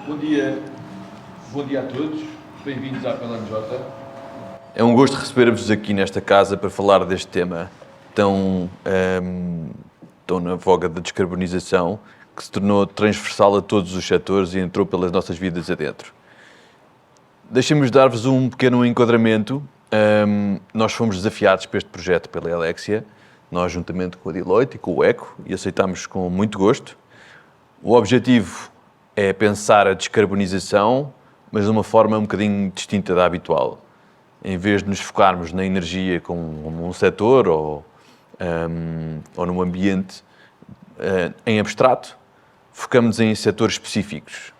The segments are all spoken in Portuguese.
Bom dia a todos, bem-vindos à PLMJ. É um gosto receber-vos aqui nesta casa para falar deste tema tão na voga da descarbonização, que se tornou transversal a todos os setores e entrou pelas nossas vidas adentro. Deixem-me dar-vos um pequeno enquadramento. Nós fomos desafiados para este projeto pela Elexia, nós juntamente com a Deloitte e com o ECO, e aceitámos com muito gosto. O objetivo é pensar a descarbonização, mas de uma forma um bocadinho distinta da habitual. Em vez de nos focarmos na energia como um setor ou num ambiente em abstrato, focamos em setores específicos.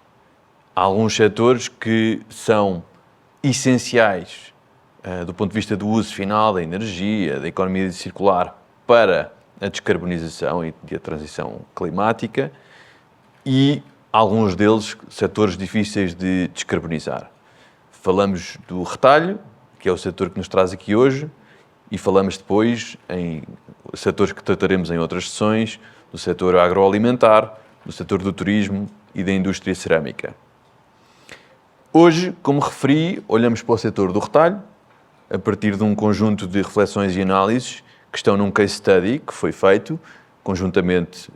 Há alguns setores que são essenciais do ponto de vista do uso final da energia, da economia circular para a descarbonização e a transição climática, e alguns deles setores difíceis de descarbonizar. Falamos do retalho, que é o setor que nos traz aqui hoje, e falamos depois em setores que trataremos em outras sessões, do setor agroalimentar, do setor do turismo e da indústria cerâmica. Hoje, como referi, olhamos para o setor do retalho, a partir de um conjunto de reflexões e análises que estão num case study que foi feito conjuntamente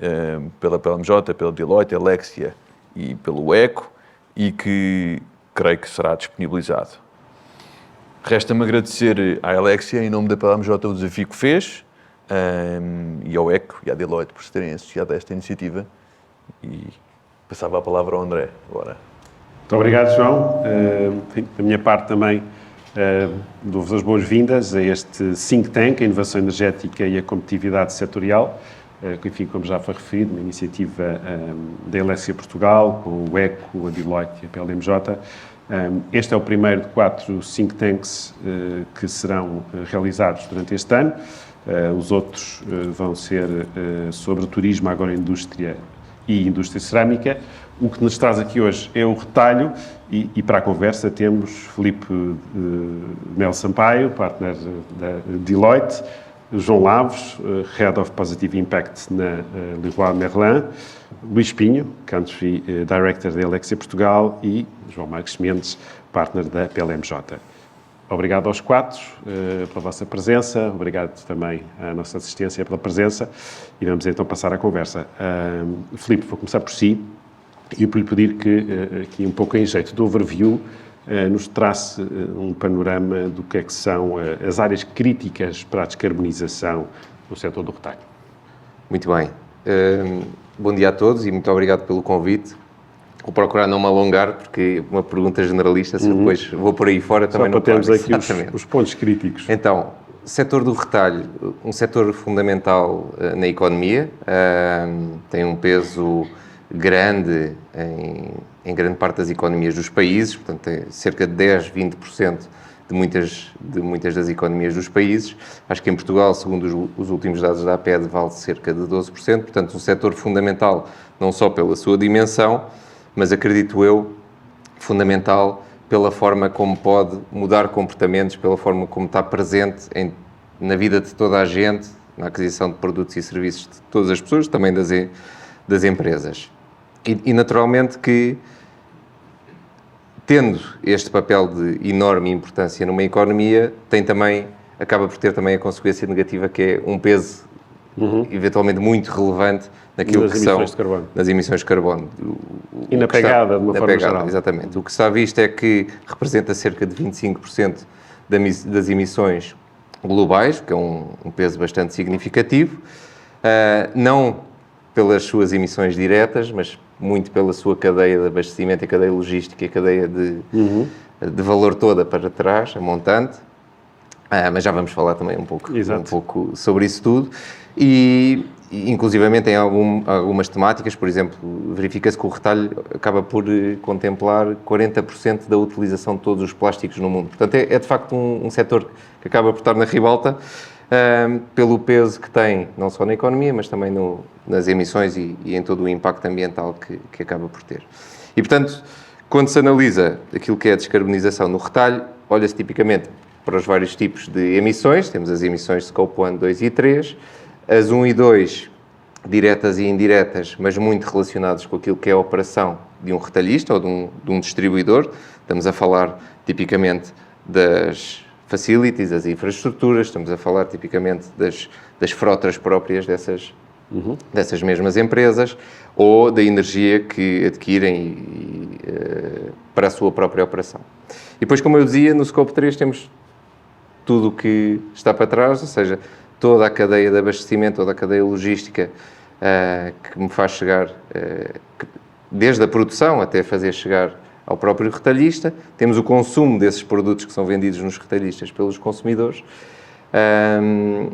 pela PLMJ, pela Deloitte, Elexia e pelo ECO, e que creio que será disponibilizado. Resta-me agradecer à Elexia, em nome da PLMJ, o desafio que fez, e ao ECO e à Deloitte por se terem associado a esta iniciativa, e passava a palavra ao André agora. Muito obrigado, João. Da minha parte também dou-vos as boas-vindas a este think tank, a inovação energética e a competitividade setorial, que, enfim, como já foi referido, uma iniciativa da Elexia Portugal, com o ECO, a Deloitte e a PLMJ. Este é o primeiro de 4 think tanks que serão realizados durante este ano. Os outros vão ser sobre o turismo, agroindústria e indústria cerâmica. O que nos traz aqui hoje é o retalho e para a conversa temos Filipe Melo Sampaio, partner da Deloitte, João Lavos, Head of Positive Impact na Leroy Merlin, Luís Pinho, Country Director da Elexia Portugal e João Marcos Mendes, partner da PLMJ. Obrigado aos 4 pela vossa presença, obrigado também à nossa assistência pela presença e vamos então passar à conversa. Filipe, vou começar por si e por lhe pedir que, aqui um pouco em jeito de overview, nos trace um panorama do que é que são as áreas críticas para a descarbonização no setor do retalho. Muito bem. Bom dia a todos e muito obrigado pelo convite. Vou procurar não me alongar, porque uma pergunta generalista, se depois vou por aí fora, também não temos aqui os pontos críticos. Então, setor do retalho, um setor fundamental na economia, tem um peso grande em grande parte das economias dos países, portanto, tem cerca de 10, 20% de muitas das economias dos países. Acho que em Portugal, segundo os últimos dados da APED, vale cerca de 12%, portanto, um setor fundamental não só pela sua dimensão, mas acredito eu, fundamental pela forma como pode mudar comportamentos, pela forma como está presente na vida de toda a gente, na aquisição de produtos e serviços de todas as pessoas, também das empresas. E naturalmente que, tendo este papel de enorme importância numa economia, acaba por ter também a consequência negativa que é um peso eventualmente muito relevante naquilo que são nas emissões de carbono. E na pegada, de uma forma geral. Exatamente. O que está visto é que representa cerca de 25% das emissões globais, que é um peso bastante significativo, não pelas suas emissões diretas, mas muito pela sua cadeia de abastecimento, a cadeia logística e a cadeia de valor toda para trás, a montante. Mas já vamos falar também um pouco sobre isso tudo. E inclusivamente em algumas temáticas, por exemplo, verifica-se que o retalho acaba por contemplar 40% da utilização de todos os plásticos no mundo. Portanto, é de facto um setor que acaba por estar na ribalta, pelo peso que tem, não só na economia, mas também nas emissões e em todo o impacto ambiental que acaba por ter. E, portanto, quando se analisa aquilo que é a descarbonização no retalho, olha-se tipicamente para os vários tipos de emissões. Temos as emissões Scope 1, 2 e 3, as 1 e 2, diretas e indiretas, mas muito relacionadas com aquilo que é a operação de um retalhista ou de um distribuidor. Estamos a falar tipicamente das facilities, das infraestruturas, estamos a falar tipicamente das frotas próprias dessas mesmas empresas ou da energia que adquirem para a sua própria operação. E depois, como eu dizia, no Scope 3 temos tudo o que está para trás, ou seja, toda a cadeia de abastecimento, toda a cadeia logística que me faz chegar, desde a produção até fazer chegar ao próprio retalhista. Temos o consumo desses produtos que são vendidos nos retalhistas pelos consumidores.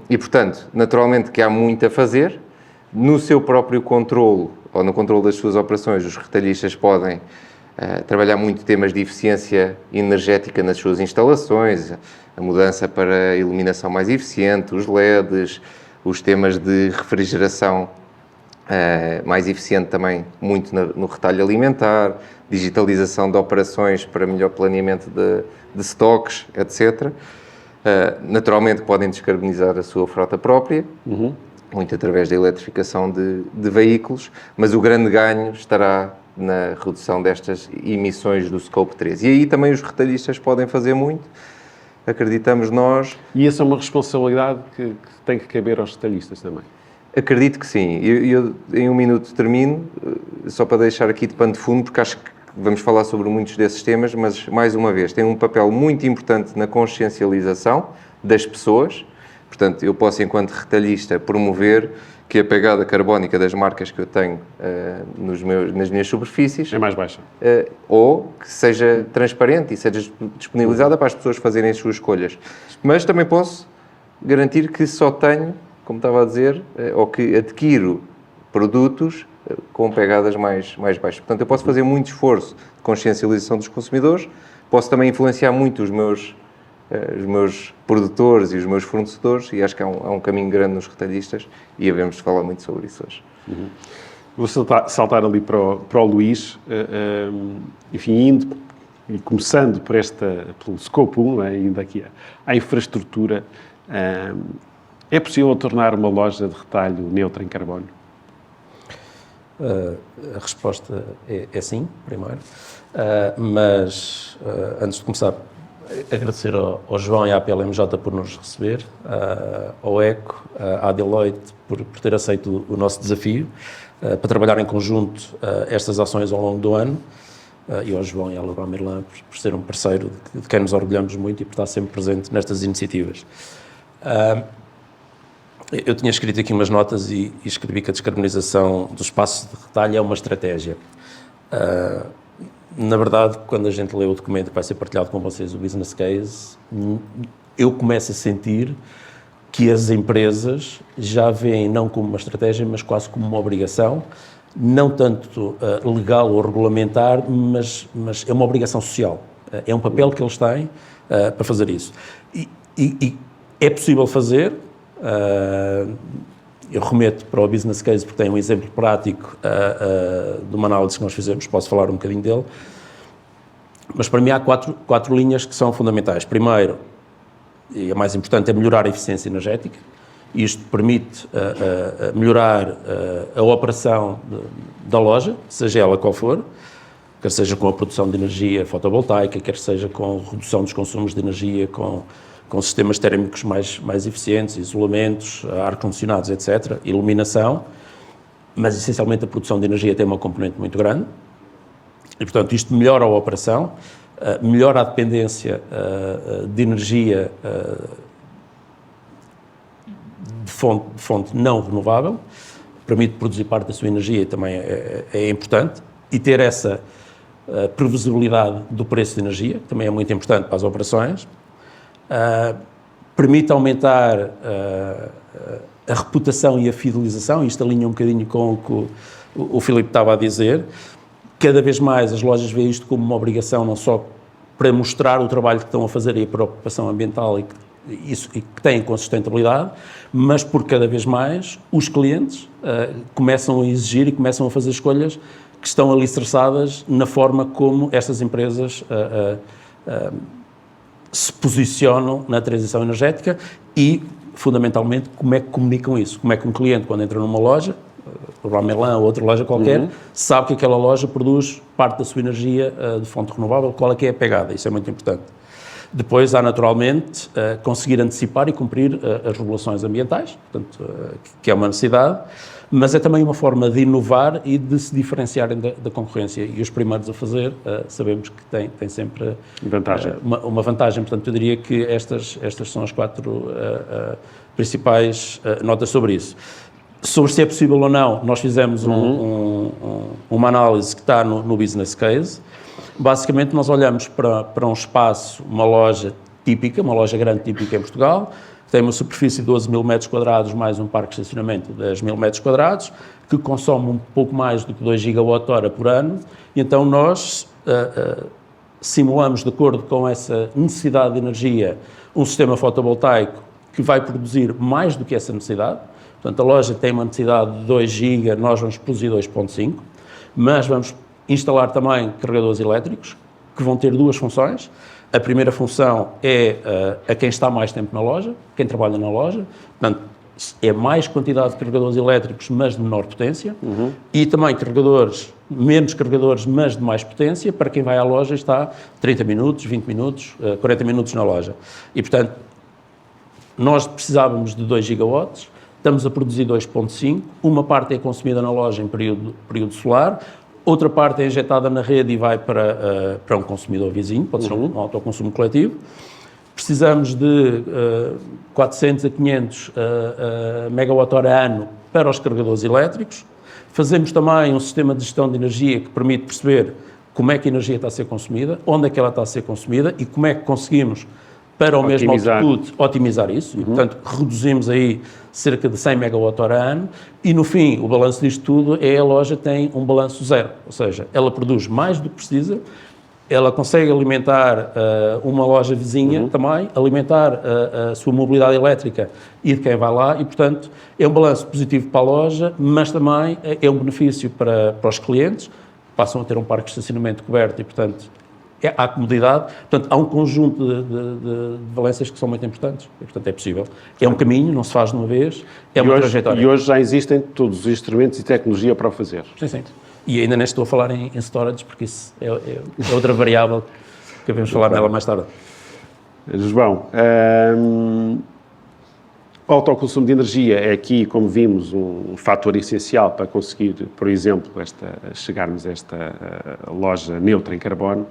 E, portanto, naturalmente que há muito a fazer. No seu próprio controlo, ou no controlo das suas operações, os retalhistas podem trabalhar muito temas de eficiência energética nas suas instalações, a mudança para a iluminação mais eficiente, os LEDs, os temas de refrigeração mais eficiente também, muito no retalho alimentar, digitalização de operações para melhor planeamento de stocks, etc. Naturalmente podem descarbonizar a sua frota própria, muito através da eletrificação de veículos, mas o grande ganho estará na redução destas emissões do Scope 3. E aí também os retalhistas podem fazer muito, acreditamos nós. E essa é uma responsabilidade que tem que caber aos retalhistas também? Acredito que sim. Eu em um minuto termino, só para deixar aqui de pano de fundo, porque acho que vamos falar sobre muitos desses temas, mas, mais uma vez, tem um papel muito importante na consciencialização das pessoas. Portanto, eu posso, enquanto retalhista, promover que a pegada carbónica das marcas que eu tenho nas minhas superfícies É mais baixa. ou que seja transparente e seja disponibilizada para as pessoas fazerem as suas escolhas. Mas também posso garantir que só tenho, como estava a dizer, ou que adquiro produtos com pegadas mais baixas. Portanto, eu posso fazer muito esforço de consciencialização dos consumidores, posso também influenciar muito os meus produtores e os meus fornecedores, e acho que há um caminho grande nos retalhistas e havemos de falar muito sobre isso hoje. Vou saltar ali para o Luís, enfim, indo e começando pelo Scope 1, indo aqui à infraestrutura, é possível tornar uma loja de retalho neutra em carbono? A resposta é sim, primeiro, mas antes de começar, agradecer ao João e à PLMJ por nos receber, ao ECO, à Deloitte por ter aceito o nosso desafio, para trabalhar em conjunto estas ações ao longo do ano, e ao João e à Leroy Merlin por ser um parceiro de quem nos orgulhamos muito e por estar sempre presente nestas iniciativas. Eu tinha escrito aqui umas notas e escrevi que a descarbonização do espaço de retalho é uma estratégia. Na verdade, quando a gente lê o documento que vai ser partilhado com vocês, o Business Case, eu começo a sentir que as empresas já veem não como uma estratégia, mas quase como uma obrigação, não tanto legal ou regulamentar, mas é uma obrigação social. É um papel que eles têm para fazer isso. E é possível fazer. Eu remeto para o Business Case porque tem um exemplo prático de uma análise que nós fizemos, posso falar um bocadinho dele, mas para mim há quatro linhas que são fundamentais. Primeiro, e a mais importante, é melhorar a eficiência energética. Isto permite melhorar a operação da loja, seja ela qual for, quer seja com a produção de energia fotovoltaica, quer seja com a redução dos consumos de energia, com sistemas térmicos mais eficientes, isolamentos, ar-condicionados, etc., iluminação, mas essencialmente a produção de energia tem uma componente muito grande e, portanto, isto melhora a operação, melhora a dependência de energia de fonte não renovável, permite produzir parte da sua energia e também é importante, e ter essa previsibilidade do preço de energia, que também é muito importante para as operações. Permite aumentar a reputação e a fidelização, isto alinha um bocadinho com o que o Filipe estava a dizer. Cada vez mais as lojas veem isto como uma obrigação, não só para mostrar o trabalho que estão a fazer e a preocupação ambiental e que têm com a sustentabilidade, mas porque cada vez mais os clientes começam a exigir e começam a fazer escolhas que estão alicerçadas na forma como estas empresas se posicionam na transição energética e, fundamentalmente, como é que comunicam isso. Como é que um cliente, quando entra numa loja, Leroy Merlin ou outra loja qualquer, sabe que aquela loja produz parte da sua energia de fonte renovável, qual é que é a pegada, isso é muito importante. Depois há naturalmente conseguir antecipar e cumprir as regulações ambientais, portanto, que é uma necessidade, mas é também uma forma de inovar e de se diferenciarem da concorrência. E os primeiros a fazer, sabemos que têm sempre uma vantagem. Portanto, eu diria que estas são as 4 principais notas sobre isso. Sobre se é possível ou não, nós fizemos uma análise que está no business case. Basicamente, nós olhamos para um espaço, uma loja típica, uma loja grande típica em Portugal, que tem uma superfície de 12 mil metros quadrados, mais um parque de estacionamento de 10 mil metros quadrados, que consome um pouco mais do que 2 gigawatt-hora por ano, e então nós simulamos, de acordo com essa necessidade de energia, um sistema fotovoltaico que vai produzir mais do que essa necessidade. Portanto, a loja tem uma necessidade de 2 GB, nós vamos produzir 2,5, mas vamos instalar também carregadores elétricos, que vão ter 2 funções. A primeira função é a quem está mais tempo na loja, quem trabalha na loja, portanto, é mais quantidade de carregadores elétricos, mas de menor potência, e também menos carregadores, mas de mais potência, para quem vai à loja está 30 minutos, 20 minutos, 40 minutos na loja. E, portanto, nós precisávamos de 2 gigawatts, estamos a produzir 2,5, uma parte é consumida na loja em período solar, outra parte é injetada na rede e vai para um consumidor vizinho, pode ser um autoconsumo coletivo. Precisamos de 400 a 500 megawatt-hora ano para os carregadores elétricos. Fazemos também um sistema de gestão de energia que permite perceber como é que a energia está a ser consumida, onde é que ela está a ser consumida e como é que conseguimos, para o mesmo altitude, otimizar isso. E, portanto, reduzimos aí cerca de 100 megawatt-hora ano e, no fim, o balanço disto tudo é a loja tem um balanço zero, ou seja, ela produz mais do que precisa, ela consegue alimentar uma loja vizinha também, alimentar a sua mobilidade elétrica e de quem vai lá e, portanto, é um balanço positivo para a loja, mas também é um benefício para os clientes, passam a ter um parque de estacionamento coberto e, portanto, há comodidade, portanto, há um conjunto de valências que são muito importantes e, portanto, é possível. É um caminho, não se faz de uma vez, é uma trajetória. E hoje já existem todos os instrumentos e tecnologia para o fazer. Sim. E ainda nem estou a falar em storage, porque isso é outra variável que vamos falar nela mais tarde. João, o autoconsumo de energia é aqui, como vimos, um fator essencial para conseguir, por exemplo, chegarmos a esta loja neutra em carbono.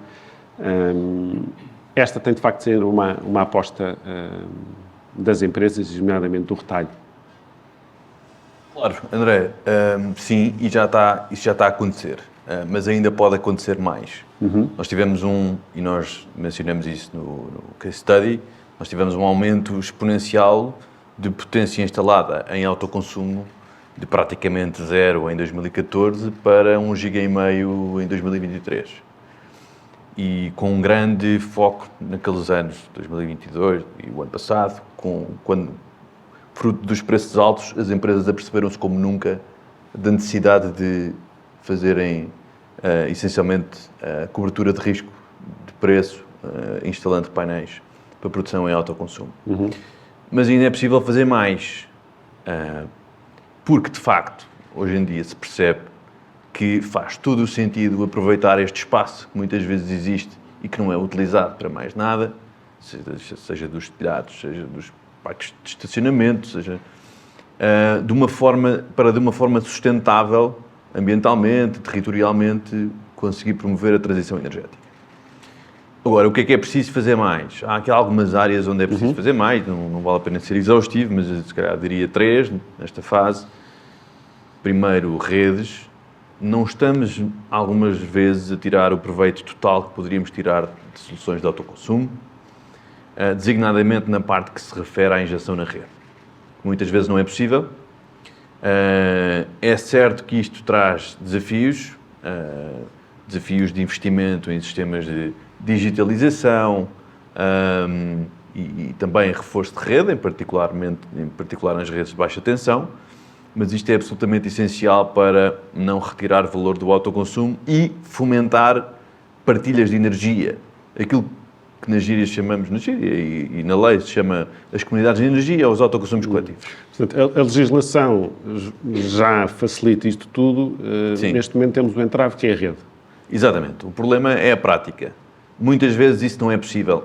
Esta tem de facto de ser uma aposta das empresas, nomeadamente do retalho. Claro, André, sim, e isso já está a acontecer, mas ainda pode acontecer mais. Nós tivemos e nós mencionamos isso no case study, nós tivemos um aumento exponencial de potência instalada em autoconsumo de praticamente 0 em 2014 para 1,5 GB em 2023. E com um grande foco naqueles anos, 2022 e o ano passado, quando, fruto dos preços altos, as empresas aperceberam-se como nunca da necessidade de fazerem, essencialmente, a cobertura de risco de preço, instalando painéis para produção em autoconsumo. Mas ainda é possível fazer mais, porque, de facto, hoje em dia se percebe que faz todo o sentido aproveitar este espaço que muitas vezes existe e que não é utilizado para mais nada, seja dos telhados, seja dos parques de estacionamento, seja de uma forma sustentável, ambientalmente, territorialmente, conseguir promover a transição energética. Agora, o que é preciso fazer mais? Há aqui algumas áreas onde é preciso fazer mais, não vale a pena ser exaustivo, mas se calhar diria 3 nesta fase. Primeiro, redes. Não estamos, algumas vezes, a tirar o proveito total que poderíamos tirar de soluções de autoconsumo, designadamente na parte que se refere à injeção na rede. Muitas vezes não é possível. É certo que isto traz desafios de investimento em sistemas de digitalização e também reforço de rede, em particular nas redes de baixa tensão, mas isto é absolutamente essencial para não retirar valor do autoconsumo e fomentar partilhas de energia. Aquilo que na gíria chamamos, na gíria e na lei se chama as comunidades de energia ou os autoconsumos coletivos. Portanto, a legislação já facilita isto tudo. Sim. Neste momento temos o entrave que é a rede. Exatamente. O problema é a prática. Muitas vezes isso não é possível.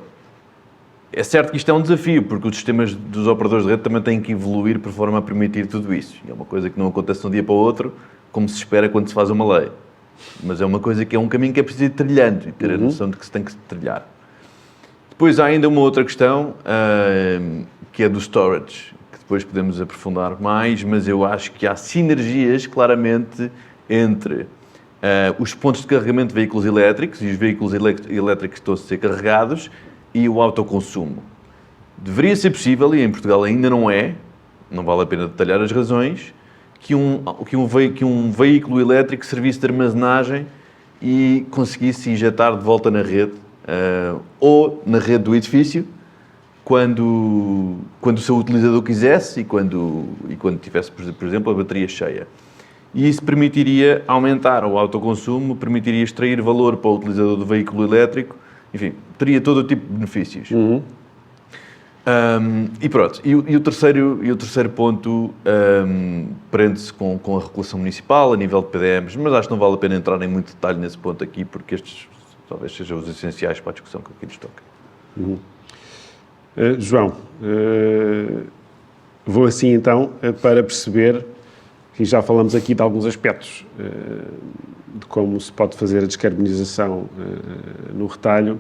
É certo que isto é um desafio, porque os sistemas dos operadores de rede também têm que evoluir por forma a permitir tudo isso. E é uma coisa que não acontece de um dia para o outro, como se espera quando se faz uma lei. Mas é uma coisa que é um caminho que é preciso ir trilhando e ter a noção de que se tem que trilhar. Depois há ainda uma outra questão, que é do storage, que depois podemos aprofundar mais, mas eu acho que há sinergias, claramente, entre os pontos de carregamento de veículos elétricos e os veículos elétricos que estão a ser carregados e o autoconsumo. Deveria ser possível, e em Portugal ainda não é, não vale a pena detalhar as razões, que um veículo elétrico servisse de armazenagem e conseguisse injetar de volta na rede, ou na rede do edifício, quando o seu utilizador quisesse e quando tivesse, por exemplo, a bateria cheia. E isso permitiria aumentar o autoconsumo, permitiria extrair valor para o utilizador do veículo elétrico, enfim, teria todo o tipo de benefícios. E pronto, e o terceiro ponto prende-se com a regulação municipal a nível de PDMs, mas acho que não vale a pena entrar em muito detalhe nesse ponto aqui, porque estes talvez sejam os essenciais para a discussão que aqui nos toca. João, vou assim então para perceber, que já falamos aqui de alguns aspectos de como se pode fazer a descarbonização no retalho,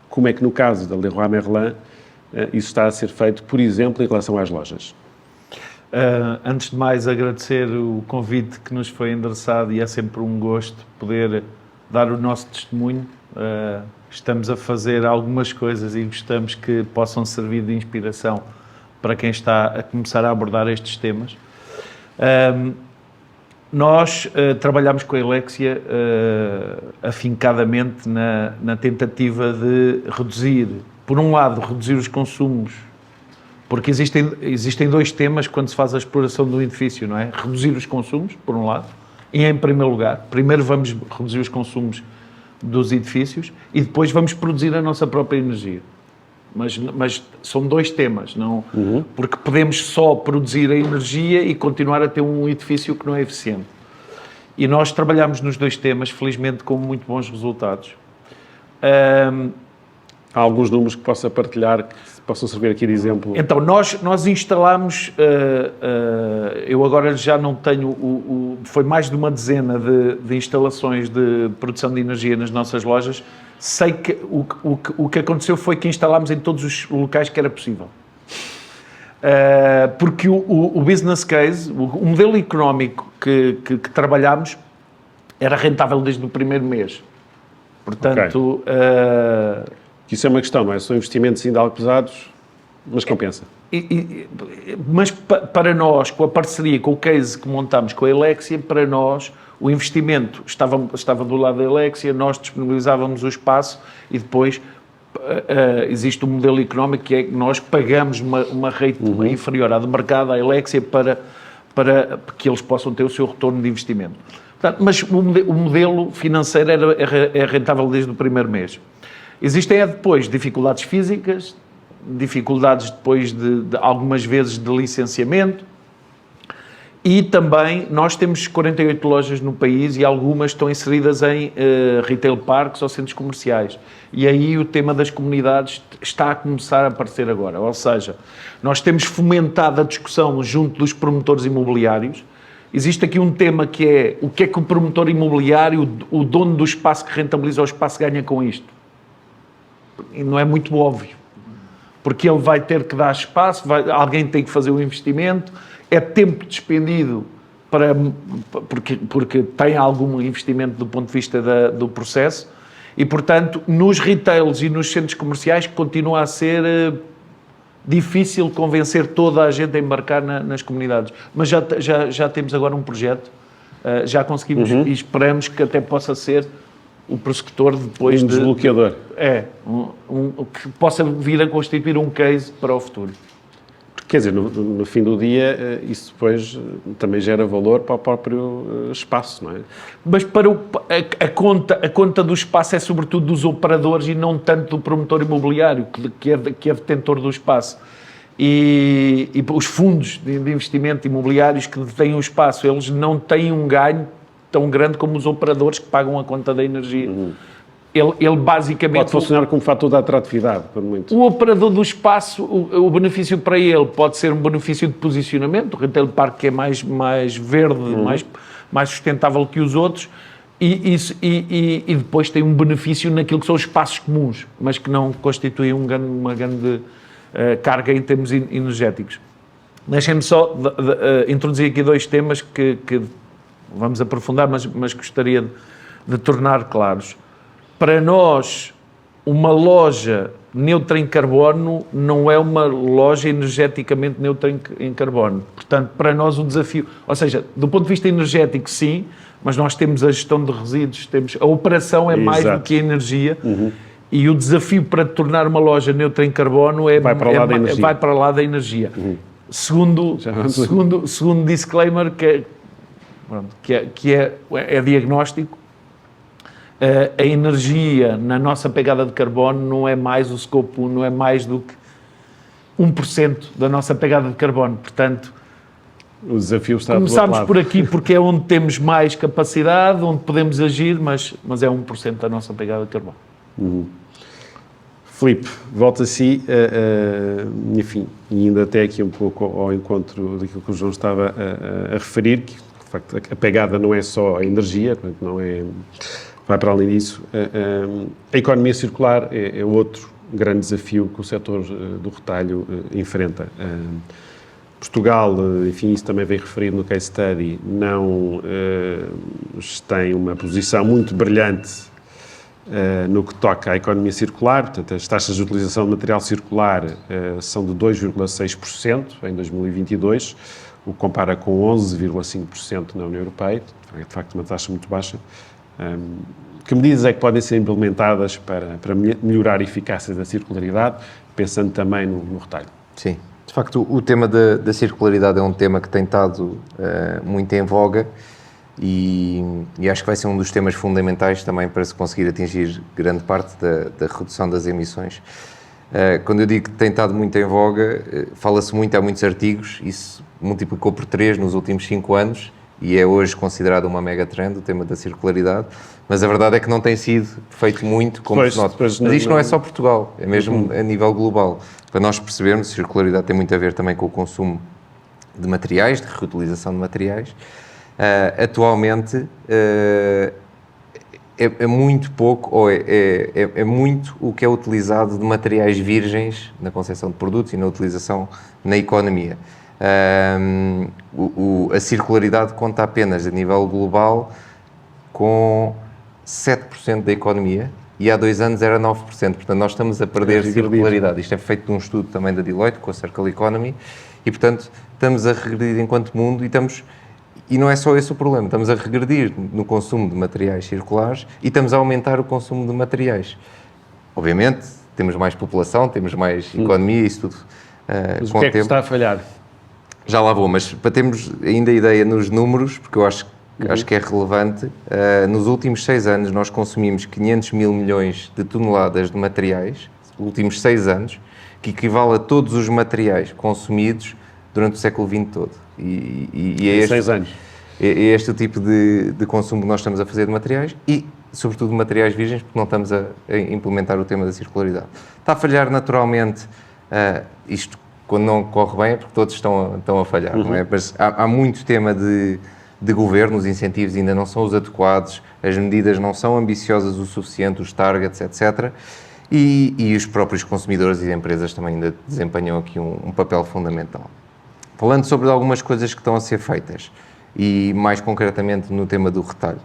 como é que no caso da Leroy Merlin isso está a ser feito, por exemplo, em relação às lojas? Antes de mais, agradecer o convite que nos foi endereçado e é sempre um gosto poder dar o nosso testemunho. Estamos a fazer algumas coisas e gostamos que possam servir de inspiração para quem está a começar a abordar estes temas. Nós trabalhamos com a Helexia afincadamente na tentativa de reduzir, por um lado, reduzir os consumos, porque existem dois temas quando se faz a exploração de um edifício, não é? Reduzir os consumos, por um lado, e em primeiro lugar, primeiro vamos reduzir os consumos dos edifícios e depois vamos produzir a nossa própria energia. Mas são dois temas, não? Porque podemos só produzir a energia e continuar a ter um edifício que não é eficiente. E nós trabalhamos nos dois temas, felizmente, com muito bons resultados. Há alguns números que possa partilhar, que possam servir aqui de exemplo? Então, nós instalamos, eu agora já não tenho, foi mais de uma dezena de instalações de produção de energia nas nossas lojas. Sei que o que aconteceu foi que instalámos em todos os locais que era possível. Porque o business case, o modelo económico que trabalhámos era rentável desde o primeiro mês. Portanto... Isso é uma questão, não é? São investimentos ainda algo pesados, mas compensa. Mas para nós, com a parceria, com o case que montamos com a Helexia, para nós o investimento estava do lado da Helexia, nós disponibilizávamos o espaço e depois existe um modelo económico que é que nós pagamos uma rate inferior à do mercado, à Helexia, para que eles possam ter o seu retorno de investimento. Portanto, mas o modelo financeiro é rentável desde o primeiro mês. Existem depois dificuldades físicas, dificuldades depois de algumas vezes de licenciamento e também nós temos 48 lojas no país e algumas estão inseridas em retail parks ou centros comerciais. E aí o tema das comunidades está a começar a aparecer agora. Ou seja, nós temos fomentado a discussão junto dos promotores imobiliários. Existe aqui um tema que é o que é que o promotor imobiliário, o dono do espaço que rentabiliza o espaço, ganha com isto. E não é muito óbvio, porque ele vai ter que dar espaço, alguém tem que fazer o investimento, é tempo despendido porque tem algum investimento do ponto de vista do processo e, portanto, nos retails e nos centros comerciais continua a ser difícil convencer toda a gente a embarcar nas comunidades. Mas já temos agora um projeto, já conseguimos e esperamos que até possa ser o prossecutor depois um desbloqueador. que possa vir a constituir um case para o futuro. Quer dizer, no fim do dia, isso depois também gera valor para o próprio espaço, não é? Mas para a conta do espaço é sobretudo dos operadores e não tanto do promotor imobiliário, que é detentor do espaço. E os fundos de investimento imobiliários que detêm o espaço, eles não têm um ganho tão grande como os operadores que pagam a conta da energia. Ele basicamente... Pode funcionar como fator de atratividade, por muito. O operador do espaço, o benefício para ele pode ser um benefício de posicionamento, o retail park que é mais verde, mais sustentável que os outros, e depois tem um benefício naquilo que são os espaços comuns, mas que não constituem uma grande carga em termos energéticos. Deixem-me só introduzir aqui 2 temas que vamos aprofundar, mas gostaria de tornar claros. Para nós, uma loja neutra em carbono não é uma loja energeticamente neutra em carbono. Portanto, para nós o desafio... Ou seja, do ponto de vista energético, sim, mas nós temos a gestão de resíduos, a operação é mais do que a energia, e o desafio para tornar uma loja neutra em carbono vai para lá da energia. Segundo disclaimer, que é diagnóstico, a energia na nossa pegada de carbono não é mais o Scope 1, não é mais do que 1% da nossa pegada de carbono. Portanto, o desafio está começámos por aqui porque é onde temos mais capacidade, onde podemos agir, mas é 1% da nossa pegada de carbono. Filipe, volto a si, enfim, e ainda até aqui um pouco ao encontro daquilo que o João estava a referir, que de facto a pegada não é só a energia, portanto, não é... Vai para além disso. A economia circular é outro grande desafio que o setor do retalho enfrenta. Portugal, enfim, isso também vem referido no case study, não tem uma posição muito brilhante no que toca à economia circular. Portanto, as taxas de utilização de material circular são de 2,6% em 2022, o que compara com 11,5% na União Europeia. É, de facto, uma taxa muito baixa. Que medidas é que podem ser implementadas para melhorar a eficácia da circularidade, pensando também no retalho? Sim, de facto o tema da circularidade é um tema que tem estado muito em voga e acho que vai ser um dos temas fundamentais também para se conseguir atingir grande parte da redução das emissões. Quando eu digo que tem estado muito em voga, fala-se muito, há muitos artigos, isso multiplicou por 3 nos últimos 5 anos, e é hoje considerado uma mega trend, o tema da circularidade, mas a verdade é que não tem sido feito muito, como se nota. Mas isto não é só Portugal, é mesmo a nível global. Para nós percebermos, circularidade tem muito a ver também com o consumo de materiais, de reutilização de materiais. Atualmente é muito pouco, ou é muito o que é utilizado de materiais virgens na concepção de produtos e na utilização na economia. A circularidade conta apenas a nível global com 7% da economia e há 2 anos era 9%, portanto nós estamos a perder circularidade. Isto é feito de um estudo também da Deloitte com a Circle Economy e portanto estamos a regredir enquanto mundo e não é só esse o problema, estamos a regredir no consumo de materiais circulares e estamos a aumentar o consumo de materiais. Obviamente temos mais população, temos mais economia, isso tudo mas o que é que está a falhar? Já lá vou, mas para termos ainda ideia nos números, porque eu acho que é relevante, nos últimos 6 anos nós consumimos 500 mil milhões de toneladas de materiais, nos últimos 6 anos, que equivale a todos os materiais consumidos durante o século XX todo. E é este, 6 anos. É este o tipo de consumo que nós estamos a fazer de materiais e, sobretudo, de materiais virgens, porque não estamos a implementar o tema da circularidade. Está a falhar naturalmente isto. Quando não corre bem é porque todos estão a falhar, não é? Mas há muito tema de governo, os incentivos ainda não são os adequados, as medidas não são ambiciosas o suficiente, os targets, etc. E os próprios consumidores e empresas também ainda desempenham aqui um papel fundamental. Falando sobre algumas coisas que estão a ser feitas, e mais concretamente no tema do retalho.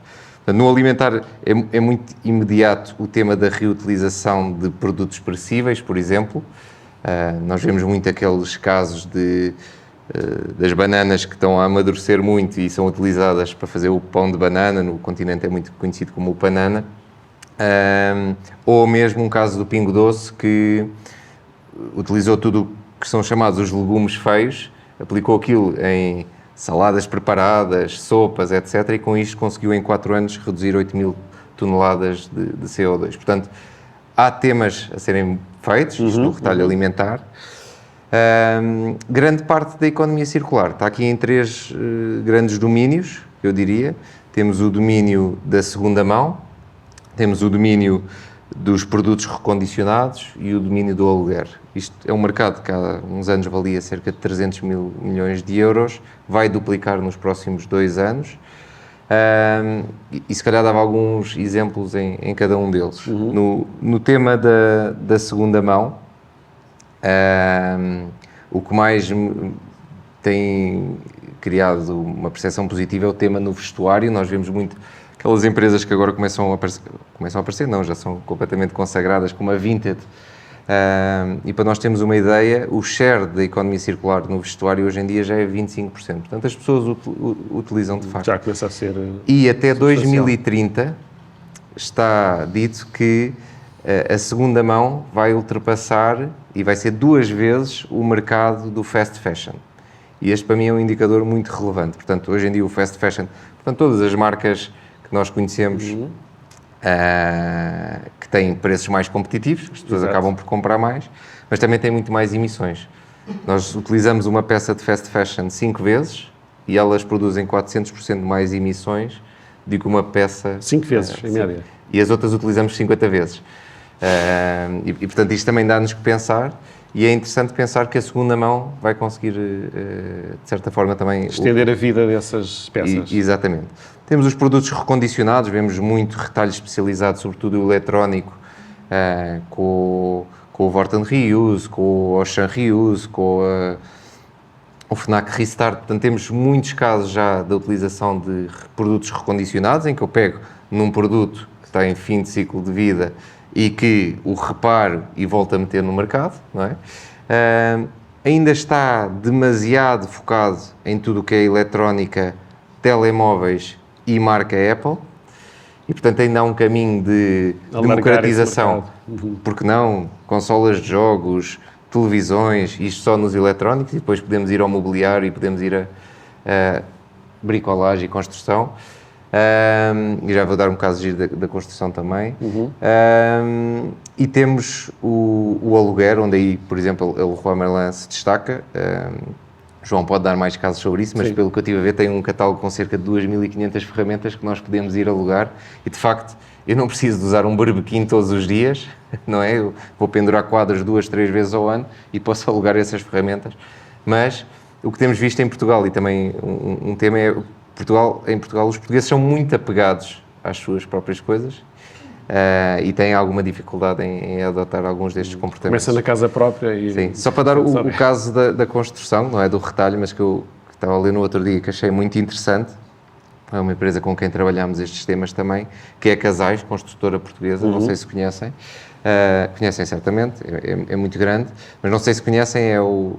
No alimentar é muito imediato o tema da reutilização de produtos perecíveis, por exemplo. Nós vemos muito aqueles casos das bananas que estão a amadurecer muito e são utilizadas para fazer o pão de banana, no continente é muito conhecido como o banana, ou mesmo um caso do Pingo Doce que utilizou tudo que são chamados os legumes feios, aplicou aquilo em saladas preparadas, sopas, etc. E com isto conseguiu em 4 anos reduzir 8.000 toneladas de CO2. Portanto, há temas a serem feitos, isto no retalho alimentar. Grande parte da economia circular está aqui em 3 grandes domínios, eu diria. Temos o domínio da segunda mão, temos o domínio dos produtos recondicionados e o domínio do aluguer. Isto é um mercado que há uns anos valia cerca de 300 mil milhões de euros, vai duplicar nos próximos 2 anos. E se calhar dava alguns exemplos em cada um deles. No tema da segunda mão, o que mais tem criado uma percepção positiva é o tema no vestuário. Nós vemos muito aquelas empresas que agora começam a aparecer, não, já são completamente consagradas, como a Vinted. E para nós termos uma ideia, o share da economia circular no vestuário hoje em dia já é 25%. Portanto, as pessoas utilizam de facto. Já começa a ser... E até 2030 está dito que a segunda mão vai ultrapassar e vai ser 2 vezes o mercado do fast fashion. E este para mim é um indicador muito relevante. Portanto, hoje em dia o fast fashion, portanto, todas as marcas que nós conhecemos que têm preços mais competitivos, as pessoas acabam por comprar mais, mas também têm muito mais emissões. Nós utilizamos uma peça de fast fashion 5 vezes e elas produzem 400% mais emissões do que uma peça... 5 vezes, em média. E as outras utilizamos 50 vezes. Portanto, isto também dá-nos que pensar, e é interessante pensar que a segunda mão vai conseguir, de certa forma, também... Estender a vida dessas peças. Exatamente. Temos os produtos recondicionados, vemos muito retalho especializado, sobretudo o eletrónico, com o Vorten Reuse, com o Auchan Reuse, com o Fnac Restart. Portanto, temos muitos casos já da utilização de produtos recondicionados, em que eu pego num produto que está em fim de ciclo de vida e que o reparo e volto a meter no mercado, não é? Ainda está demasiado focado em tudo o que é eletrónica, telemóveis e marca Apple, e portanto ainda há um caminho de democratização, porque não, consolas de jogos, televisões, isto só nos eletrónicos, e depois podemos ir ao mobiliário e podemos ir a bricolagem e construção. E já vou dar um caso de giro da construção também. E temos o aluguer, onde aí, por exemplo, o Leroy Merlin se destaca. João pode dar mais casos sobre isso, mas pelo que eu estive a ver, tem um catálogo com cerca de 2.500 ferramentas que nós podemos ir alugar, e de facto eu não preciso de usar um barbequim todos os dias, não é? Eu vou pendurar quadros 2, 3 vezes ao ano e posso alugar essas ferramentas. Mas o que temos visto em Portugal, e também um tema é... Em Portugal os portugueses são muito apegados às suas próprias coisas e têm alguma dificuldade em adotar alguns destes comportamentos. Começa na casa própria e... Sim, só para dar o caso da construção, não é do retalho, mas que eu estava a ler no outro dia, que achei muito interessante. É uma empresa com quem trabalhamos estes temas também, que é a Casais, construtora portuguesa, não sei se conhecem. Conhecem certamente, é muito grande, mas não sei se conhecem, é o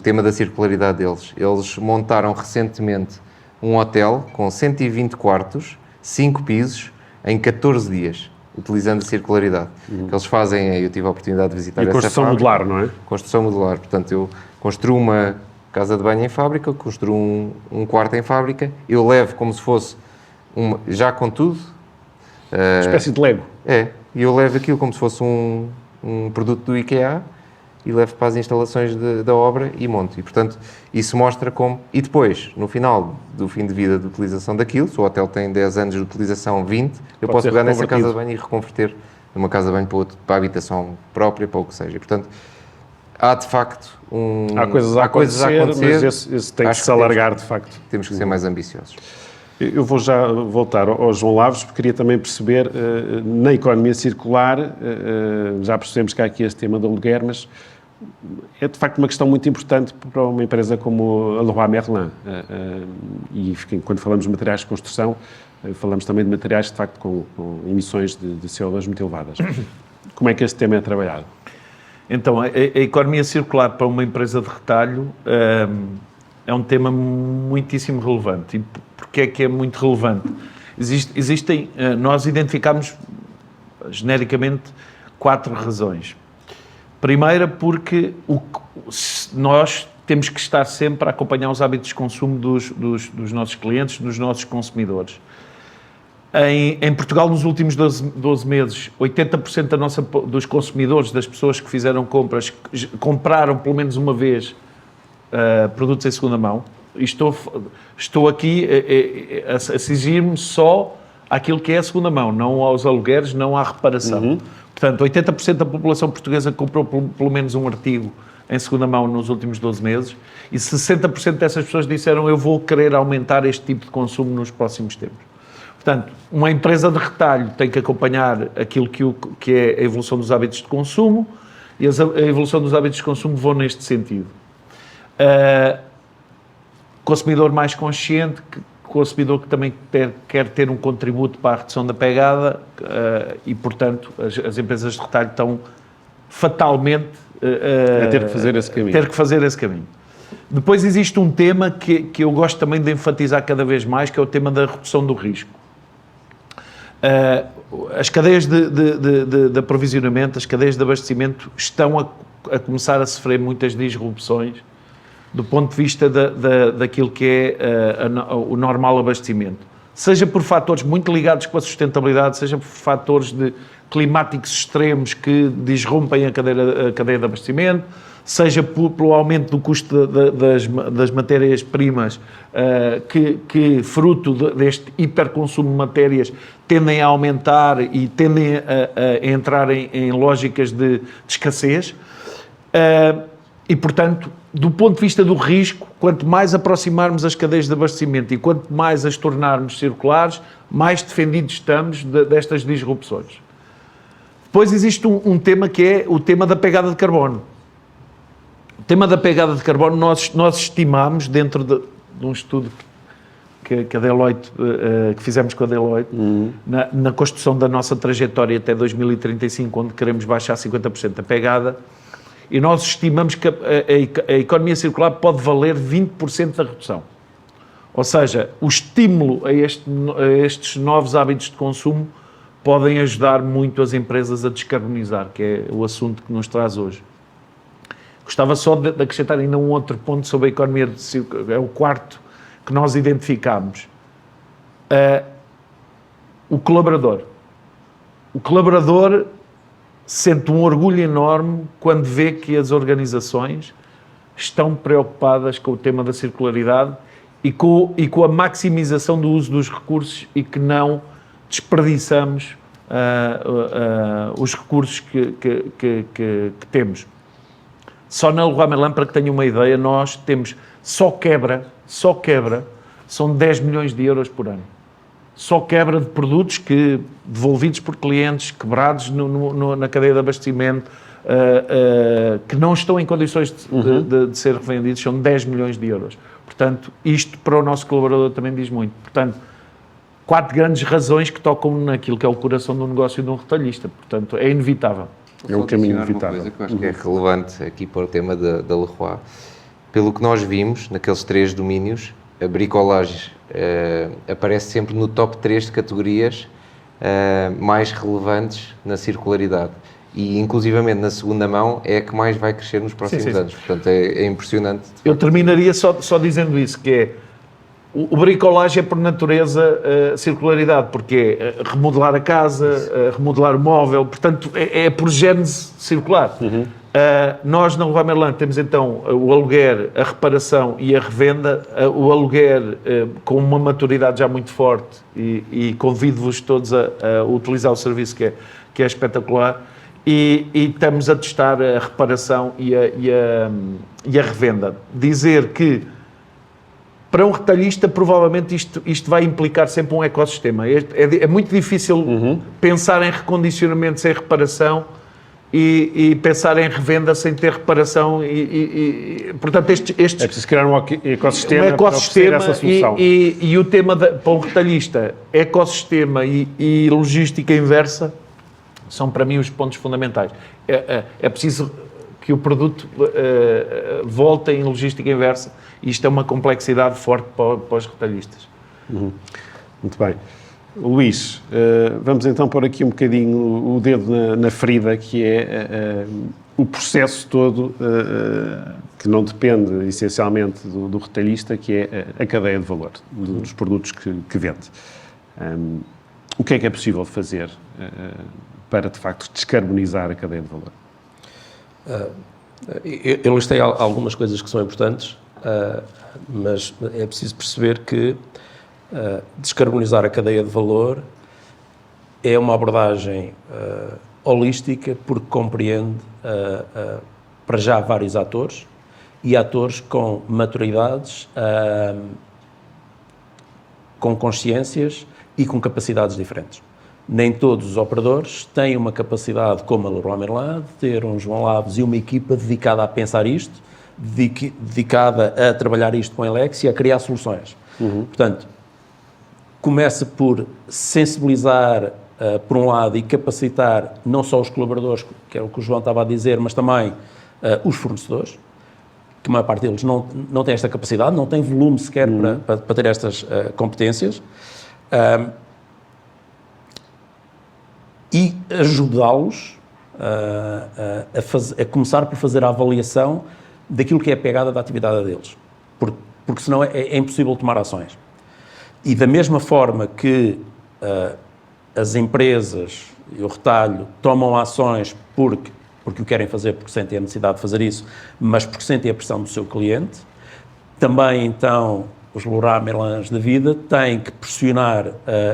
tema da circularidade deles. Eles montaram recentemente um hotel com 120 quartos, 5 pisos, em 14 dias, utilizando a circularidade. O que eles fazem é, eu tive a oportunidade de visitar essa construção fábrica. modular, não é? Construção modular. Portanto, eu construo uma casa de banho em fábrica, construo um quarto em fábrica, eu levo como se fosse, já com tudo... Uma espécie de Lego. E eu levo aquilo como se fosse um produto do IKEA e levo para as instalações da obra e monto. E, portanto, isso mostra como... E depois, no final do fim de vida de utilização daquilo, se o hotel tem 10 anos de utilização, 20, eu posso pegar nessa casa de banho e reconverter numa casa de banho para a habitação própria, para o que seja. E, portanto, há de facto Há coisas a acontecer, mas esse tem que se alargar, de facto. Temos que ser mais ambiciosos. Eu vou já voltar ao João Lavros, porque queria também perceber, na economia circular, já percebemos que há aqui este tema do aluguer, mas é de facto uma questão muito importante para uma empresa como a Leroy Merlin. E quando falamos de materiais de construção, falamos também de materiais de facto com emissões de CO2 muito elevadas. Como é que este tema é trabalhado? Então, a economia circular para uma empresa de retalho é um tema muitíssimo relevante. E porquê é que é muito relevante? Nós identificamos genericamente 4 razões. Primeira, porque nós temos que estar sempre a acompanhar os hábitos de consumo dos nossos clientes, dos nossos consumidores. Em Portugal, nos últimos 12 meses, 80% dos consumidores, das pessoas que fizeram compras, compraram pelo menos uma vez produtos em segunda mão. E estou aqui a exigir-me só àquilo que é a segunda mão, não aos alugueres, não à reparação. Portanto, 80% da população portuguesa comprou pelo menos um artigo em segunda mão nos últimos 12 meses e 60% dessas pessoas disseram eu vou querer aumentar este tipo de consumo nos próximos tempos. Portanto, uma empresa de retalho tem que acompanhar aquilo que é a evolução dos hábitos de consumo e a evolução dos hábitos de consumo vão neste sentido. Consumidor mais consciente, consumidor que também quer ter um contributo para a redução da pegada e, portanto, as empresas de retalho estão fatalmente a ter que fazer esse caminho. Depois existe um tema que eu gosto também de enfatizar cada vez mais, que é o tema da redução do risco. As cadeias de aprovisionamento, as cadeias de abastecimento estão a começar a sofrer muitas disrupções do ponto de vista daquilo que é o normal abastecimento. Seja por fatores muito ligados com a sustentabilidade, seja por fatores climáticos extremos que disrompem a cadeia de abastecimento, seja pelo aumento do custo das matérias-primas, que fruto deste hiperconsumo de matérias tendem a aumentar e tendem a entrar em lógicas de escassez. E, portanto, do ponto de vista do risco, quanto mais aproximarmos as cadeias de abastecimento e quanto mais as tornarmos circulares, mais defendidos estamos destas disrupções. Depois existe um tema que é o tema da pegada de carbono. O tema da pegada de carbono nós estimamos, dentro de um estudo que a Deloitte, que fizemos com a Deloitte, na construção da nossa trajetória até 2035, onde queremos baixar 50% a pegada, e nós estimamos que a economia circular pode valer 20% da redução. Ou seja, o estímulo a estes novos hábitos de consumo podem ajudar muito as empresas a descarbonizar, que é o assunto que nos traz hoje. Gostava só de acrescentar ainda um outro ponto sobre a economia circular, é o quarto que nós identificámos. O colaborador. O colaborador sente um orgulho enorme quando vê que as organizações estão preocupadas com o tema da circularidade e com a maximização do uso dos recursos e que não desperdiçamos os recursos que temos. Só na Leroy Merlin, para que tenham uma ideia, nós temos só quebra, são 10 milhões de euros por ano. Só quebra de produtos devolvidos por clientes, quebrados na cadeia de abastecimento, que não estão em condições de ser revendidos, são 10 milhões de euros. Portanto, isto para o nosso colaborador também diz muito. Portanto, 4 grandes razões que tocam naquilo que é o coração do negócio de um retalhista. Portanto, é inevitável. É um caminho inevitável. Uma coisa que eu acho que é relevante aqui para o tema da Leroy. Pelo que nós vimos, naqueles 3 domínios, a bricolagem aparece sempre no top 3 de categorias mais relevantes na circularidade. E, inclusivamente, na segunda mão, é a que mais vai crescer nos próximos anos. Portanto, é impressionante. Eu terminaria só dizendo isso, que é o bricolagem é, por natureza, circularidade, porque é remodelar a casa, remodelar o móvel, portanto, é por gênese circular. Nós, na Leroy Merlin, temos então o aluguer, a reparação e a revenda. O aluguer com uma maturidade já muito forte e convido-vos todos a utilizar o serviço que é espetacular. E estamos a testar a reparação e a revenda. Dizer que para um retalhista, provavelmente isto vai implicar sempre um ecossistema. É muito difícil pensar em recondicionamento sem reparação e pensar em revenda sem ter reparação. Portanto, estes é preciso criar um ecossistema para oferecer essa solução. E o tema para um retalhista, ecossistema e logística inversa, são para mim os pontos fundamentais. É preciso que o produto volte em logística inversa. Isto é uma complexidade forte para os retalhistas. Muito bem. Luís, vamos então pôr aqui um bocadinho o dedo na ferida, que é o processo todo que não depende essencialmente do retalhista, que é a cadeia de valor dos produtos que vende. O que é possível fazer para, de facto, descarbonizar a cadeia de valor? Eu listei algumas coisas que são importantes, mas é preciso perceber que descarbonizar a cadeia de valor é uma abordagem holística, porque compreende para já vários atores e atores com maturidades, com consciências e com capacidades diferentes. Nem todos os operadores têm uma capacidade como a Leroy Merlin de ter um João Laves e uma equipa dedicada a pensar isto, dedicada a trabalhar isto com a Elex e a criar soluções. Portanto, começa por sensibilizar, por um lado, e capacitar não só os colaboradores, que é o que o João estava a dizer, mas também os fornecedores, que a maior parte deles não tem esta capacidade, não tem volume sequer para ter estas competências, e ajudá-los a começar por fazer a avaliação daquilo que é a pegada da atividade deles, porque senão é impossível tomar ações. E da mesma forma que as empresas e o retalho tomam ações porque o querem fazer, porque sentem a necessidade de fazer isso, mas porque sentem a pressão do seu cliente, também então os Leroy Merlins da vida têm que pressionar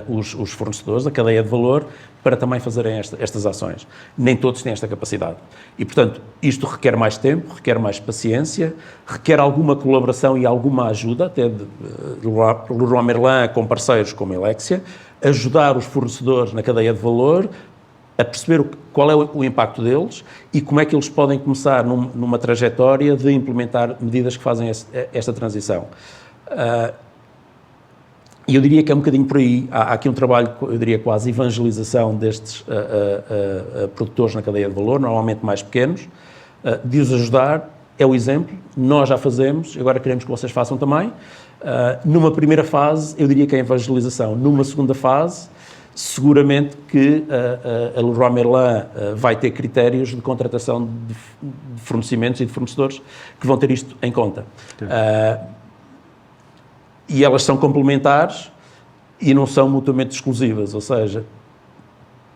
os fornecedores, a cadeia de valor, para também fazerem estas ações. Nem todos têm esta capacidade. E, portanto, isto requer mais tempo, requer mais paciência, requer alguma colaboração e alguma ajuda, até de Leroy Merlin com parceiros como a Elexia, ajudar os fornecedores na cadeia de valor a perceber qual é o impacto deles e como é que eles podem começar numa trajetória de implementar medidas que fazem esta transição. E eu diria que é um bocadinho por aí. Há aqui um trabalho, eu diria, quase evangelização destes produtores na cadeia de valor, normalmente mais pequenos, de os ajudar. É o exemplo, nós já fazemos, agora queremos que vocês façam também. Numa primeira fase, eu diria que é a evangelização. Numa segunda fase, seguramente que a Leroy Merlin vai ter critérios de contratação de fornecimentos e de fornecedores que vão ter isto em conta. E elas são complementares e não são mutuamente exclusivas, ou seja,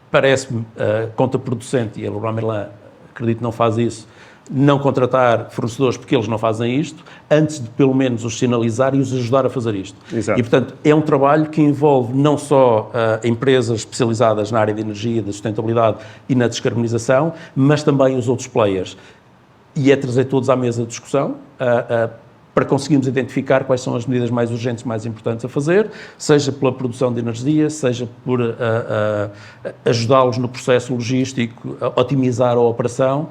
parece-me contraproducente, e a Leroy Merlin, acredito, não faz isso, não contratar fornecedores porque eles não fazem isto, antes de pelo menos os sinalizar e os ajudar a fazer isto. Exato. E, portanto, é um trabalho que envolve não só empresas especializadas na área de energia, da sustentabilidade e na descarbonização, mas também os outros players. E é trazer todos à mesa de discussão, para conseguirmos identificar quais são as medidas mais urgentes, mais importantes a fazer, seja pela produção de energia, seja por ajudá-los no processo logístico, a otimizar a operação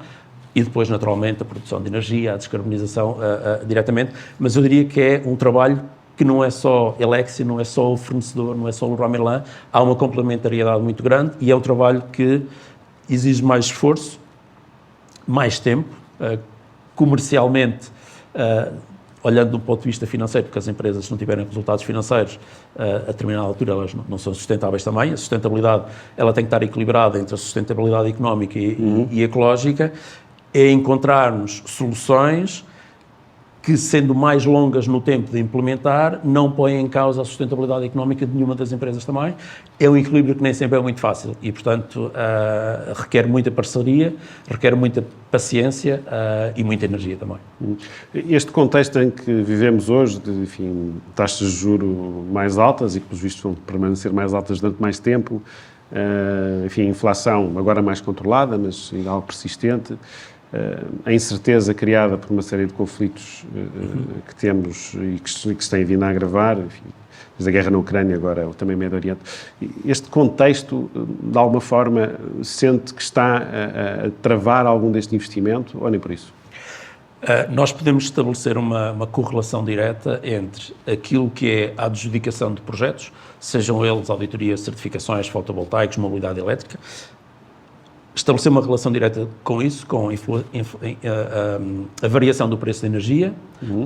e depois, naturalmente, a produção de energia, a descarbonização diretamente. Mas eu diria que é um trabalho que não é só Elexia, não é só o fornecedor, não é só o Leroy Merlin, há uma complementariedade muito grande e é um trabalho que exige mais esforço, mais tempo, comercialmente, olhando do ponto de vista financeiro, porque as empresas, se não tiverem resultados financeiros, a determinada altura elas não são sustentáveis também. A sustentabilidade ela tem que estar equilibrada entre a sustentabilidade económica e ecológica, é encontrarmos soluções que, sendo mais longas no tempo de implementar, não põem em causa a sustentabilidade económica de nenhuma das empresas também. É um equilíbrio que nem sempre é muito fácil e, portanto, requer muita parceria, requer muita paciência e muita energia também. Este contexto em que vivemos hoje, de, enfim, taxas de juros mais altas e que, pelos vistos, vão permanecer mais altas durante mais tempo, enfim, inflação agora mais controlada, mas ainda algo persistente, a incerteza criada por uma série de conflitos que temos e que se têm vindo a agravar, enfim, desde a guerra na Ucrânia, agora também Médio Oriente. Este contexto, de alguma forma, sente que está a travar algum deste investimento, ou nem por isso? Nós podemos estabelecer uma correlação direta entre aquilo que é a adjudicação de projetos, sejam eles auditorias, certificações, fotovoltaicos, mobilidade elétrica, estabelecer uma relação direta com isso, com a variação do preço da energia,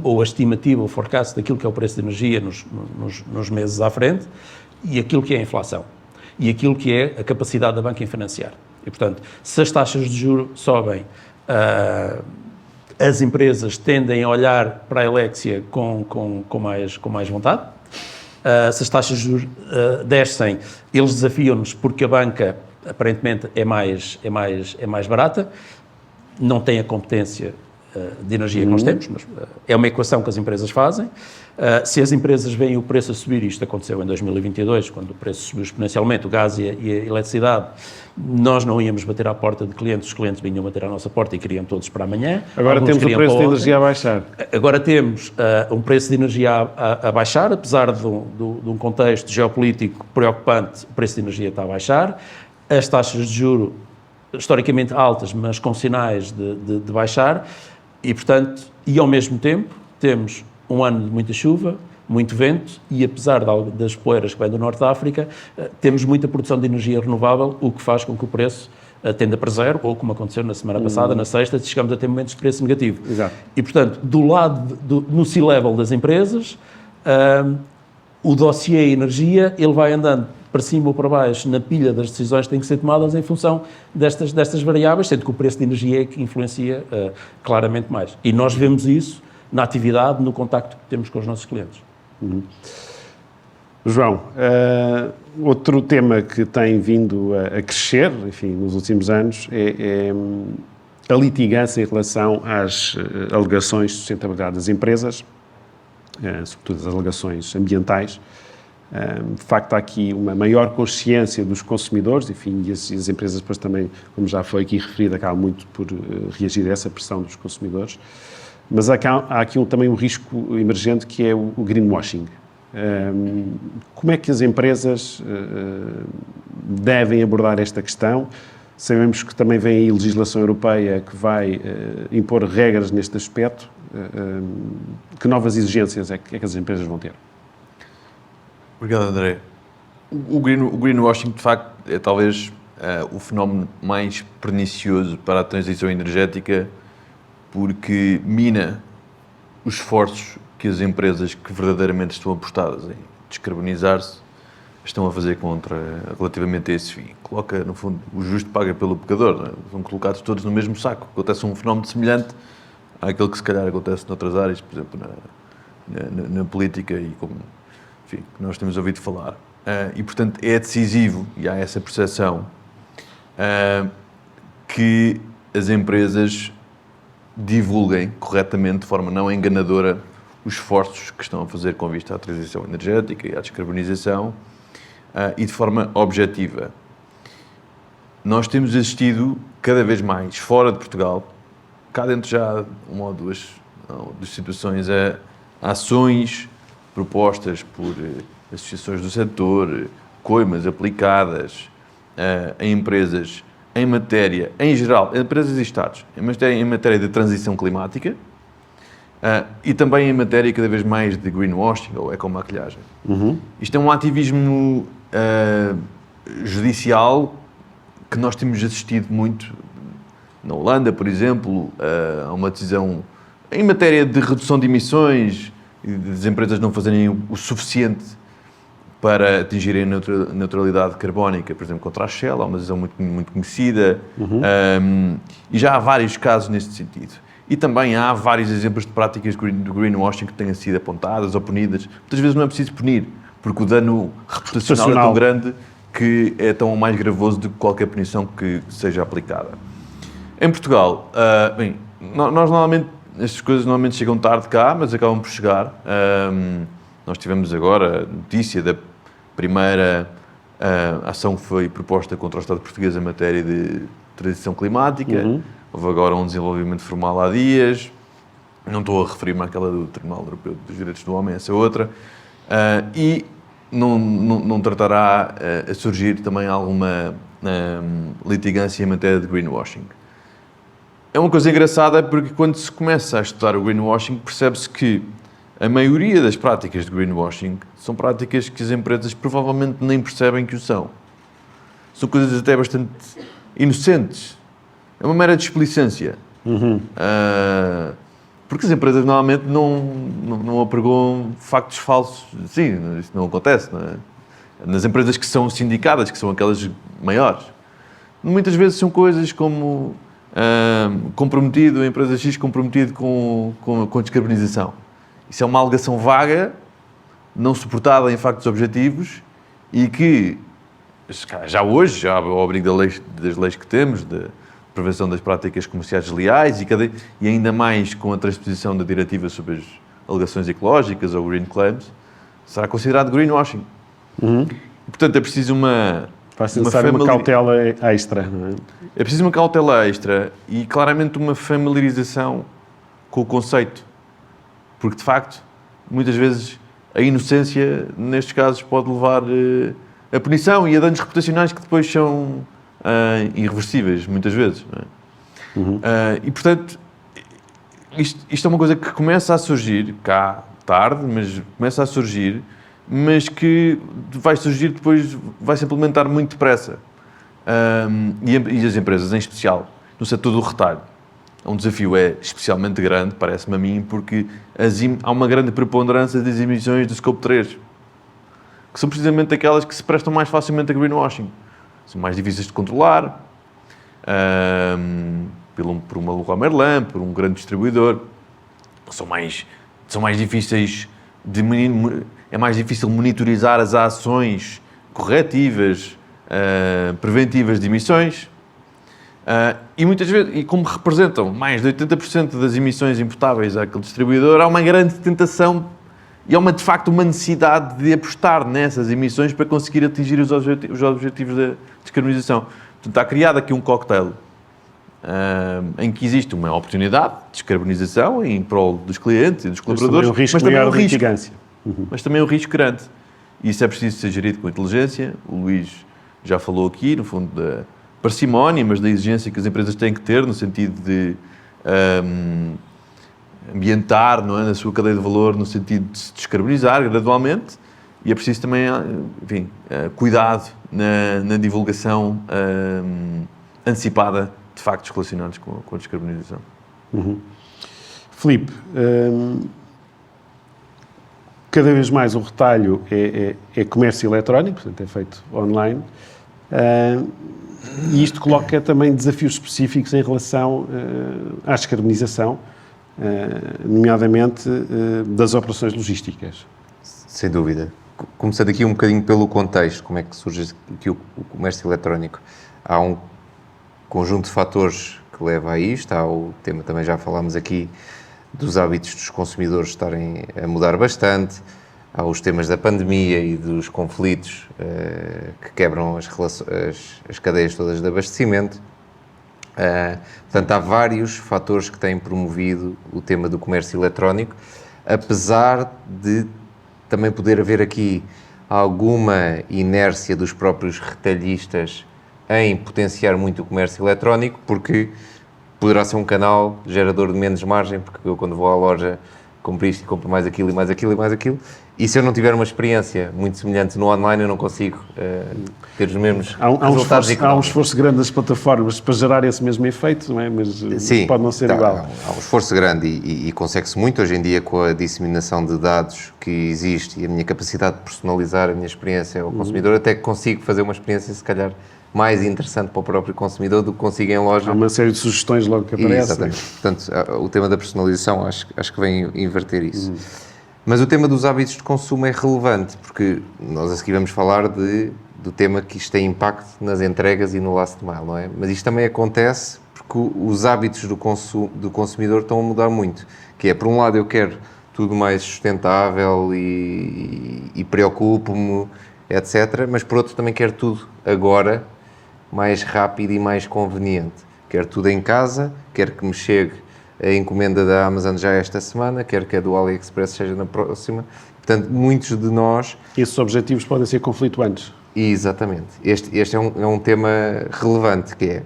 ou a estimativa, o forecast daquilo que é o preço da energia nos meses à frente, e aquilo que é a inflação e aquilo que é a capacidade da banca em financiar. E, portanto, se as taxas de juros sobem, as empresas tendem a olhar para a Elexia com mais vontade. Se as taxas de juros descem, eles desafiam-nos porque a banca, aparentemente, é mais barata, não tem a competência de energia que nós temos, mas é uma equação que as empresas fazem. Se as empresas veem o preço a subir, isto aconteceu em 2022, quando o preço subiu exponencialmente, o gás e a eletricidade, nós não íamos bater à porta de clientes, os clientes vinham bater à nossa porta e queriam todos para amanhã. Agora Alguns temos o queriam preço para da ontem. energia a baixar. Agora temos um preço de energia a baixar, apesar de um contexto geopolítico preocupante, o preço de energia está a baixar, as taxas de juro historicamente altas, mas com sinais de baixar, e portanto, e ao mesmo tempo, temos um ano de muita chuva, muito vento, e apesar das poeiras que vêm do Norte da África, temos muita produção de energia renovável, o que faz com que o preço tenda para zero, ou como aconteceu na semana passada, na sexta, chegamos a ter momentos de preço negativo. Exato. E, portanto, do lado, no C-level das empresas, o dossiê energia, ele vai andando para cima ou para baixo na pilha das decisões que têm que ser tomadas em função destas variáveis, sendo que o preço de energia é que influencia claramente mais. E nós vemos isso na atividade, no contacto que temos com os nossos clientes. João, outro tema que tem vindo a crescer, enfim, nos últimos anos, é a litigância em relação às alegações de sustentabilidade das empresas, sobretudo as alegações ambientais. De facto, há aqui uma maior consciência dos consumidores, enfim, e as empresas depois também, como já foi aqui referido, acabam muito por reagir a essa pressão dos consumidores. Mas há aqui também um risco emergente que é o greenwashing. Como é que as empresas devem abordar esta questão? Sabemos que também vem aí legislação europeia que vai impor regras neste aspecto. Que novas exigências é que as empresas vão ter? Obrigado, André. O greenwashing, de facto, é talvez o fenómeno mais pernicioso para a transição energética, porque mina os esforços que as empresas que verdadeiramente estão apostadas em descarbonizar-se estão a fazer relativamente a esse fim. Coloca, no fundo, o justo paga pelo pecador, não é? São colocados todos no mesmo saco. Acontece um fenómeno semelhante àquele que se calhar acontece noutras áreas, por exemplo, na política e como, enfim, que nós temos ouvido falar. E, portanto, é decisivo, e há essa percepção, que as empresas divulguem corretamente, de forma não enganadora, os esforços que estão a fazer com vista à transição energética e à descarbonização e de forma objetiva. Nós temos assistido cada vez mais, fora de Portugal, cá dentro já uma ou duas situações, a ações propostas por associações do setor, coimas aplicadas a empresas em matéria, em geral, empresas e Estados, em matéria de transição climática e também em matéria cada vez mais de greenwashing ou ecomaquilhagem. Isto é um ativismo judicial que nós temos assistido muito. Na Holanda, por exemplo, há uma decisão em matéria de redução de emissões e das empresas não fazerem o suficiente para atingirem a neutralidade carbónica, por exemplo, contra a Shell, há uma decisão muito conhecida, e já há vários casos neste sentido. E também há vários exemplos de práticas de greenwashing que tenham sido apontadas ou punidas. Muitas vezes não é preciso punir, porque o dano reputacional é tão grande que é tão mais gravoso do que qualquer punição que seja aplicada. Em Portugal, nós normalmente, estas coisas normalmente chegam tarde cá, mas acabam por chegar. Nós tivemos agora a notícia da primeira ação que foi proposta contra o Estado português em matéria de transição climática. Houve agora um desenvolvimento formal há dias. Não estou a referir-me àquela do Tribunal Europeu dos Direitos do Homem, essa outra. E não tratará a surgir também alguma litigância em matéria de greenwashing. É uma coisa engraçada porque quando se começa a estudar o greenwashing percebe-se que a maioria das práticas de greenwashing são práticas que as empresas provavelmente nem percebem que o são. São coisas até bastante inocentes. É uma mera displicência. Porque as empresas normalmente não apregoam factos falsos. Sim, isso não acontece, não é? nas empresas que são sindicadas, que são aquelas maiores. Muitas vezes são coisas como comprometido, a empresa X comprometido com a descarbonização. Isso é uma alegação vaga, não suportada em factos objetivos e que já hoje, já ao abrigo das leis que temos, de prevenção das práticas comerciais desleais e ainda mais com a transposição da diretiva sobre as alegações ecológicas ou green claims, será considerado greenwashing. E, portanto, é preciso Vai-se necessário uma cautela extra, não é? É preciso uma cautela extra e claramente uma familiarização com o conceito. Porque, de facto, muitas vezes a inocência, nestes casos, pode levar a punição e a danos reputacionais que depois são irreversíveis, muitas vezes. Não é? E, portanto, isto é uma coisa que começa a surgir, cá tarde, mas começa a surgir, mas que vai surgir depois, vai se implementar muito depressa. E as empresas, em especial, no setor do retalho. Um desafio especialmente grande, parece-me a mim, porque há uma grande preponderância das emissões do Scope 3, que são precisamente aquelas que se prestam mais facilmente a greenwashing. São mais difíceis de controlar, por uma Leroy Merlin, por um grande distribuidor. São mais difíceis é mais difícil monitorizar as ações corretivas, preventivas de emissões. E muitas vezes, e como representam mais de 80% das emissões imputáveis àquele distribuidor, há uma grande tentação e há de facto uma necessidade de apostar nessas emissões para conseguir atingir os objetivos da descarbonização. Portanto, está criado aqui um cocktail em que existe uma oportunidade de descarbonização em prol dos clientes e dos colaboradores, mas também um risco grande. E isso é preciso ser gerido com inteligência. O Luís já falou aqui, no fundo, da parcimónia, mas da exigência que as empresas têm que ter, no sentido de ambientar, não é, na sua cadeia de valor, no sentido de se descarbonizar gradualmente. E é preciso também, enfim, cuidado na divulgação antecipada de factos relacionados com a descarbonização. Filipe, cada vez mais o retalho é comércio eletrónico, portanto é feito online, e isto coloca também desafios específicos em relação à descarbonização, nomeadamente das operações logísticas. Sem dúvida. Começando aqui um bocadinho pelo contexto, como é que surge aqui o comércio eletrónico. Há um conjunto de fatores que leva a isto, há o tema, também já falámos aqui, dos hábitos dos consumidores estarem a mudar bastante, há os temas da pandemia e dos conflitos que quebram as cadeias todas de abastecimento. Portanto, há vários fatores que têm promovido o tema do comércio eletrónico, apesar de também poder haver aqui alguma inércia dos próprios retalhistas em potenciar muito o comércio eletrónico, porque poderá ser um canal gerador de menos margem, porque eu quando vou à loja compro isto e compro mais aquilo e mais aquilo e mais aquilo, e se eu não tiver uma experiência muito semelhante no online, eu não consigo ter os mesmos resultados económicos. Há um esforço grande das plataformas para gerar esse mesmo efeito, não é? Mas sim, pode não ser igual. Há um esforço grande e consegue-se muito hoje em dia com a disseminação de dados que existe e a minha capacidade de personalizar a minha experiência ao consumidor, até que consigo fazer uma experiência, se calhar, mais interessante para o próprio consumidor do que consigo em loja. Há uma série de sugestões logo que aparecem. Exatamente. Portanto, o tema da personalização acho que vem inverter isso. Mas o tema dos hábitos de consumo é relevante, porque nós a seguir vamos falar do tema que isto tem impacto nas entregas e no last mile, não é? Mas isto também acontece porque os hábitos do consumidor estão a mudar muito. Que é, por um lado, eu quero tudo mais sustentável e preocupo-me, etc. Mas, por outro, também quero tudo agora, mais rápido e mais conveniente. Quero tudo em casa, quero que me chegue a encomenda da Amazon já esta semana, quero que a do AliExpress seja na próxima. Portanto, muitos de nós... Esses objetivos podem ser conflituantes. Exatamente. Este é um tema relevante, que é,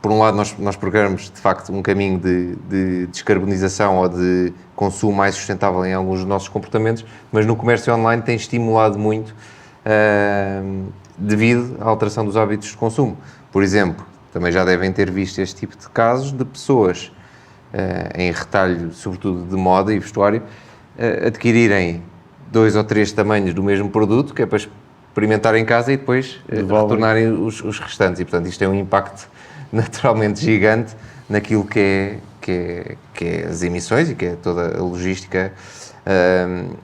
por um lado, nós procuramos, de facto, um caminho de descarbonização ou de consumo mais sustentável em alguns dos nossos comportamentos, mas no comércio online tem estimulado muito devido à alteração dos hábitos de consumo. Por exemplo, também já devem ter visto este tipo de casos de pessoas em retalho, sobretudo de moda e vestuário, adquirirem 2 ou 3 tamanhos do mesmo produto, que é para experimentar em casa e depois Devolvem. retornarem os restantes. E, portanto, isto tem um impacto naturalmente gigante naquilo que é as emissões e que é toda a logística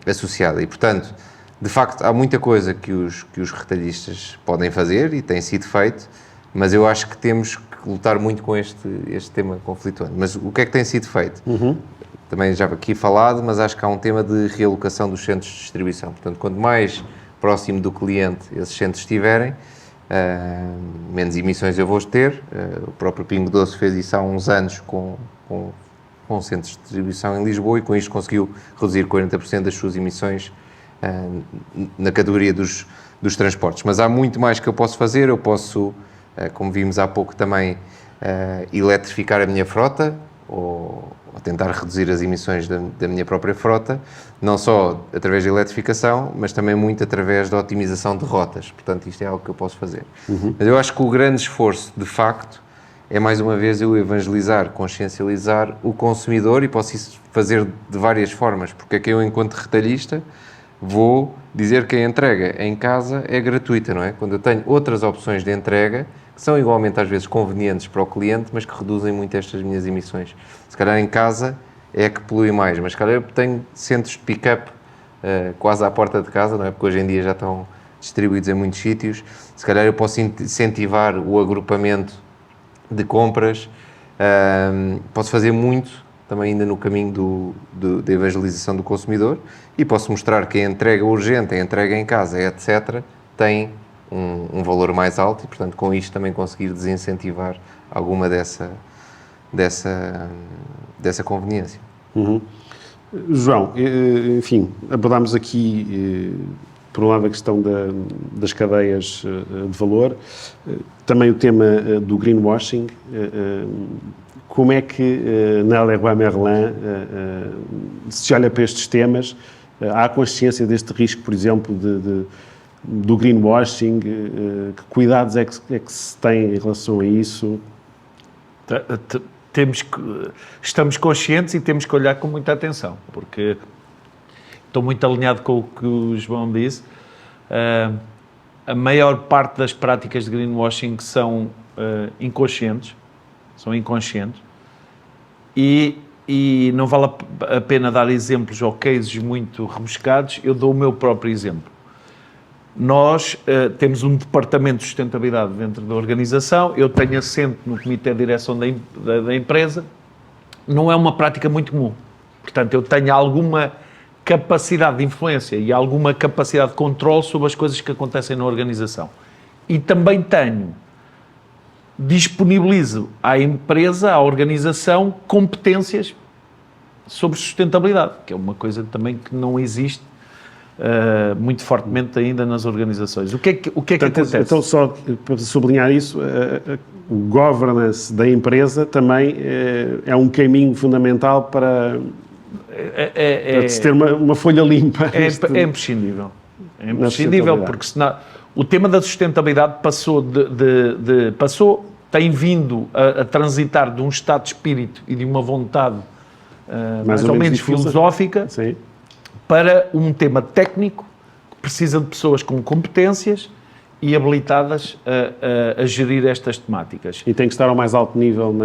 associada. E, portanto, de facto, há muita coisa que os retalhistas podem fazer e tem sido feito, mas eu acho que temos que lutar muito com este tema conflituante. Mas o que é que tem sido feito? Também já aqui falado, mas acho que há um tema de realocação dos centros de distribuição. Portanto, quanto mais próximo do cliente esses centros estiverem, menos emissões eu vou ter. O próprio Pingo Doce fez isso há uns anos com centros de distribuição em Lisboa e com isto conseguiu reduzir 40% das suas emissões na categoria dos transportes. Mas há muito mais que eu posso fazer. Eu posso, como vimos há pouco também, eletrificar a minha frota ou tentar reduzir as emissões da minha própria frota, não só através da eletrificação, mas também muito através da otimização de rotas. Portanto, isto é algo que eu posso fazer. Mas eu acho que o grande esforço, de facto, é mais uma vez eu evangelizar, consciencializar o consumidor, e posso isso fazer de várias formas, porque é que eu, enquanto retalhista, vou dizer que a entrega em casa é gratuita, não é? Quando eu tenho outras opções de entrega que são igualmente às vezes convenientes para o cliente, mas que reduzem muito estas minhas emissões. Se calhar em casa é que polui mais, mas se calhar eu tenho centros de pick-up quase à porta de casa, não é? Porque hoje em dia já estão distribuídos em muitos sítios. Se calhar eu posso incentivar o agrupamento de compras, posso fazer muito também ainda no caminho da evangelização do consumidor, e posso mostrar que a entrega urgente, a entrega em casa, etc., tem um valor mais alto e, portanto, com isto também conseguir desincentivar alguma dessa conveniência. João, enfim, abordámos aqui, por um lado, a questão das cadeias de valor, também o tema do greenwashing. Como é que na Leroy Merlin se olha para estes temas? Há consciência deste risco, por exemplo, do greenwashing? Que cuidados é que se tem em relação a isso? Estamos conscientes e temos que olhar com muita atenção, porque estou muito alinhado com o que o João disse. A maior parte das práticas de greenwashing são inconscientes, e não vale a pena dar exemplos ou cases muito rebuscados. Eu dou o meu próprio exemplo. Nós temos um departamento de sustentabilidade dentro da organização, eu tenho assento no comitê de direção da empresa, não é uma prática muito comum. Portanto, eu tenho alguma capacidade de influência e alguma capacidade de controle sobre as coisas que acontecem na organização. E também disponibilizo à empresa, à organização, competências sobre sustentabilidade, que é uma coisa também que não existe muito fortemente ainda nas organizações. O que é que acontece? Então, só para sublinhar isso, o governance da empresa também é um caminho fundamental para se ter uma folha limpa. É imprescindível. É imprescindível, porque senão o tema da sustentabilidade tem vindo a transitar de um estado de espírito e de uma vontade mais ou menos filosófica, sim, para um tema técnico que precisa de pessoas com competências e habilitadas a gerir estas temáticas. E tem que estar ao mais alto nível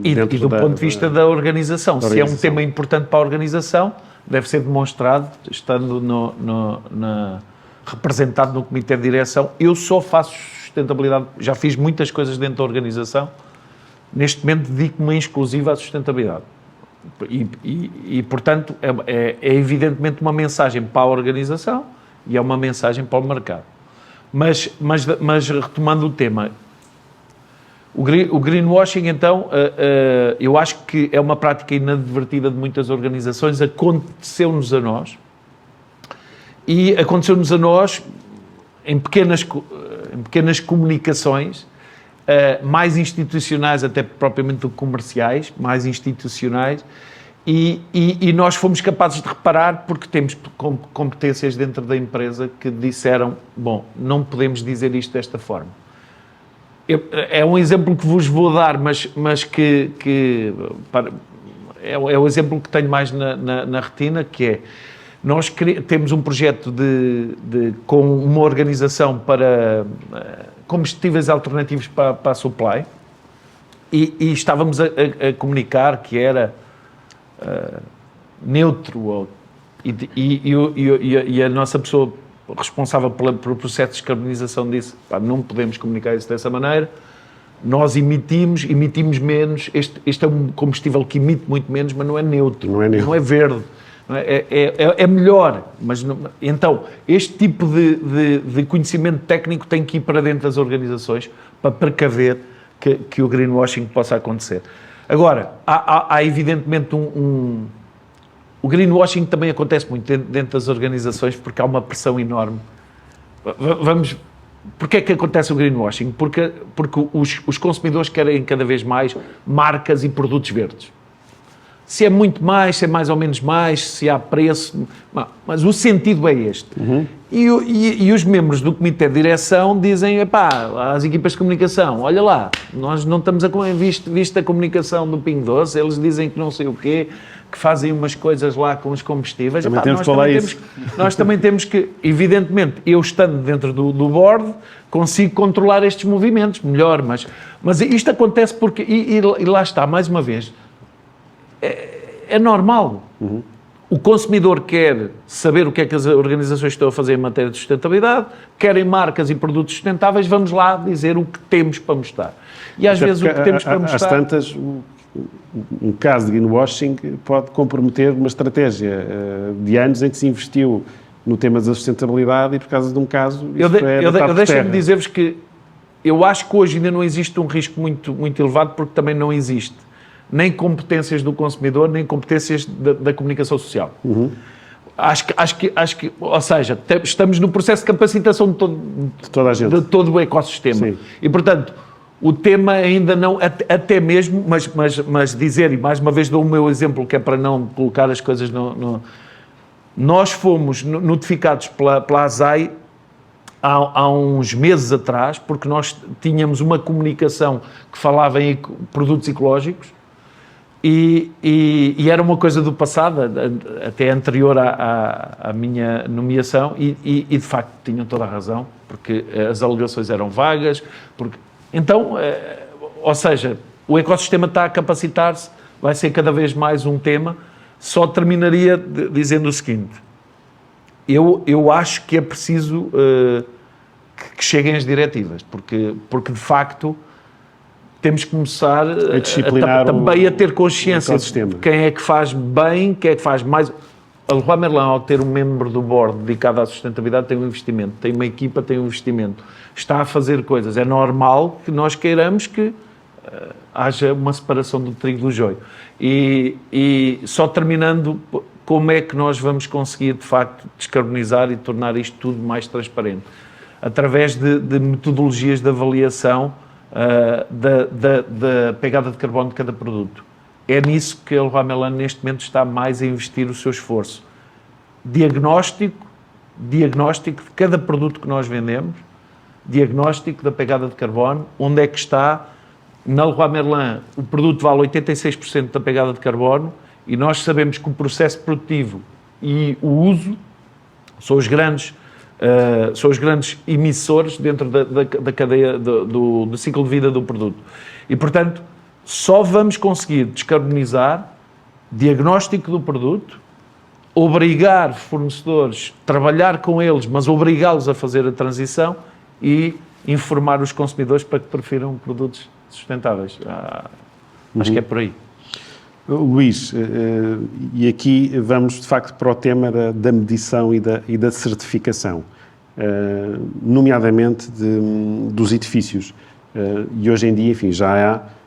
e do ponto de vista da organização. Se é um tema importante para a organização, deve ser demonstrado, estando representado no comitê de direção. Eu só faço sustentabilidade, já fiz muitas coisas dentro da organização, neste momento dedico-me em exclusiva à sustentabilidade. E portanto, é evidentemente uma mensagem para a organização e é uma mensagem para o mercado. Mas retomando o tema, o greenwashing, então, eu acho que é uma prática inadvertida de muitas organizações. Aconteceu-nos a nós, e aconteceu-nos a nós em pequenas comunicações, mais institucionais até propriamente do que comerciais, mais institucionais, e nós fomos capazes de reparar, porque temos competências dentro da empresa que disseram, bom, não podemos dizer isto desta forma. É um exemplo que vos vou dar, mas que é o exemplo que tenho mais na retina, que é, Nós temos um projeto com uma organização para combustíveis alternativos para a supply e estávamos a comunicar que era neutro e a nossa pessoa responsável pelo processo de descarbonização disse, pá, não podemos comunicar isso dessa maneira, nós emitimos menos, este é um combustível que emite muito menos, mas não é neutro, não é verde. É melhor, mas não, então este tipo de conhecimento técnico tem que ir para dentro das organizações para precaver que o greenwashing possa acontecer. Agora, há evidentemente o greenwashing também acontece muito dentro das organizações porque há uma pressão enorme. Porquê é que acontece o greenwashing? Porque os consumidores querem cada vez mais marcas e produtos verdes. Se é muito mais, se é mais ou menos mais, se há preço... Mas o sentido é este. E os membros do comitê de direção dizem, epá, às equipas de comunicação, olha lá, nós não estamos visto a comunicação do Pingo Doce, eles dizem que não sei o quê, que fazem umas coisas lá com os combustíveis. Também temos que falar isso. Nós também temos que, evidentemente, eu estando dentro do board, consigo controlar estes movimentos melhor, mas isto acontece porque, e lá está, mais uma vez, é normal. O consumidor quer saber o que é que as organizações estão a fazer em matéria de sustentabilidade, querem marcas e produtos sustentáveis, vamos lá dizer o que temos para mostrar. E às vezes o que temos para mostrar... Às tantas, um caso de greenwashing pode comprometer uma estratégia de anos em que se investiu no tema da sustentabilidade e por causa de um caso... Eu deixo-me dizer-vos que eu acho que hoje ainda não existe um risco muito, muito elevado porque também não existe nem competências do consumidor, nem competências da comunicação social. Acho que, ou seja, estamos no processo de capacitação de toda a gente. De todo o ecossistema. Sim. E, portanto, o tema ainda não, até mesmo, mas dizer, e mais uma vez dou o meu exemplo, que é para não colocar as coisas nós fomos notificados pela ASAI há uns meses atrás, porque nós tínhamos uma comunicação que falava em produtos ecológicos, e era uma coisa do passado, até anterior à minha nomeação, e de facto tinham toda a razão, porque as alegações eram vagas, então, ou seja, o ecossistema está a capacitar-se, vai ser cada vez mais um tema. Só terminaria dizendo o seguinte, eu acho que é preciso que cheguem as diretivas, porque de facto temos que começar também a ter consciência de quem é que faz bem, quem é que faz mais. A Leroy Merlin, ao ter um membro do board dedicado à sustentabilidade, tem um investimento, tem uma equipa, tem um investimento, está a fazer coisas. É normal que nós queiramos que haja uma separação do trigo do joio. E só terminando, como é que nós vamos conseguir, de facto, descarbonizar e tornar isto tudo mais transparente? Através de metodologias de avaliação da pegada de carbono de cada produto. É nisso que a Leroy Merlin neste momento está mais a investir o seu esforço. Diagnóstico de cada produto que nós vendemos, diagnóstico da pegada de carbono, onde é que está. Na Leroy Merlin o produto vale 86% da pegada de carbono e nós sabemos que o processo produtivo e o uso são os grandes emissores dentro da cadeia do ciclo de vida do produto. E, portanto, só vamos conseguir descarbonizar, diagnóstico do produto, obrigar fornecedores, trabalhar com eles, mas obrigá-los a fazer a transição e informar os consumidores para que prefiram produtos sustentáveis. Acho que é por aí. Luís, e aqui vamos de facto para o tema da medição e da certificação, nomeadamente dos edifícios. E hoje em dia, enfim, já há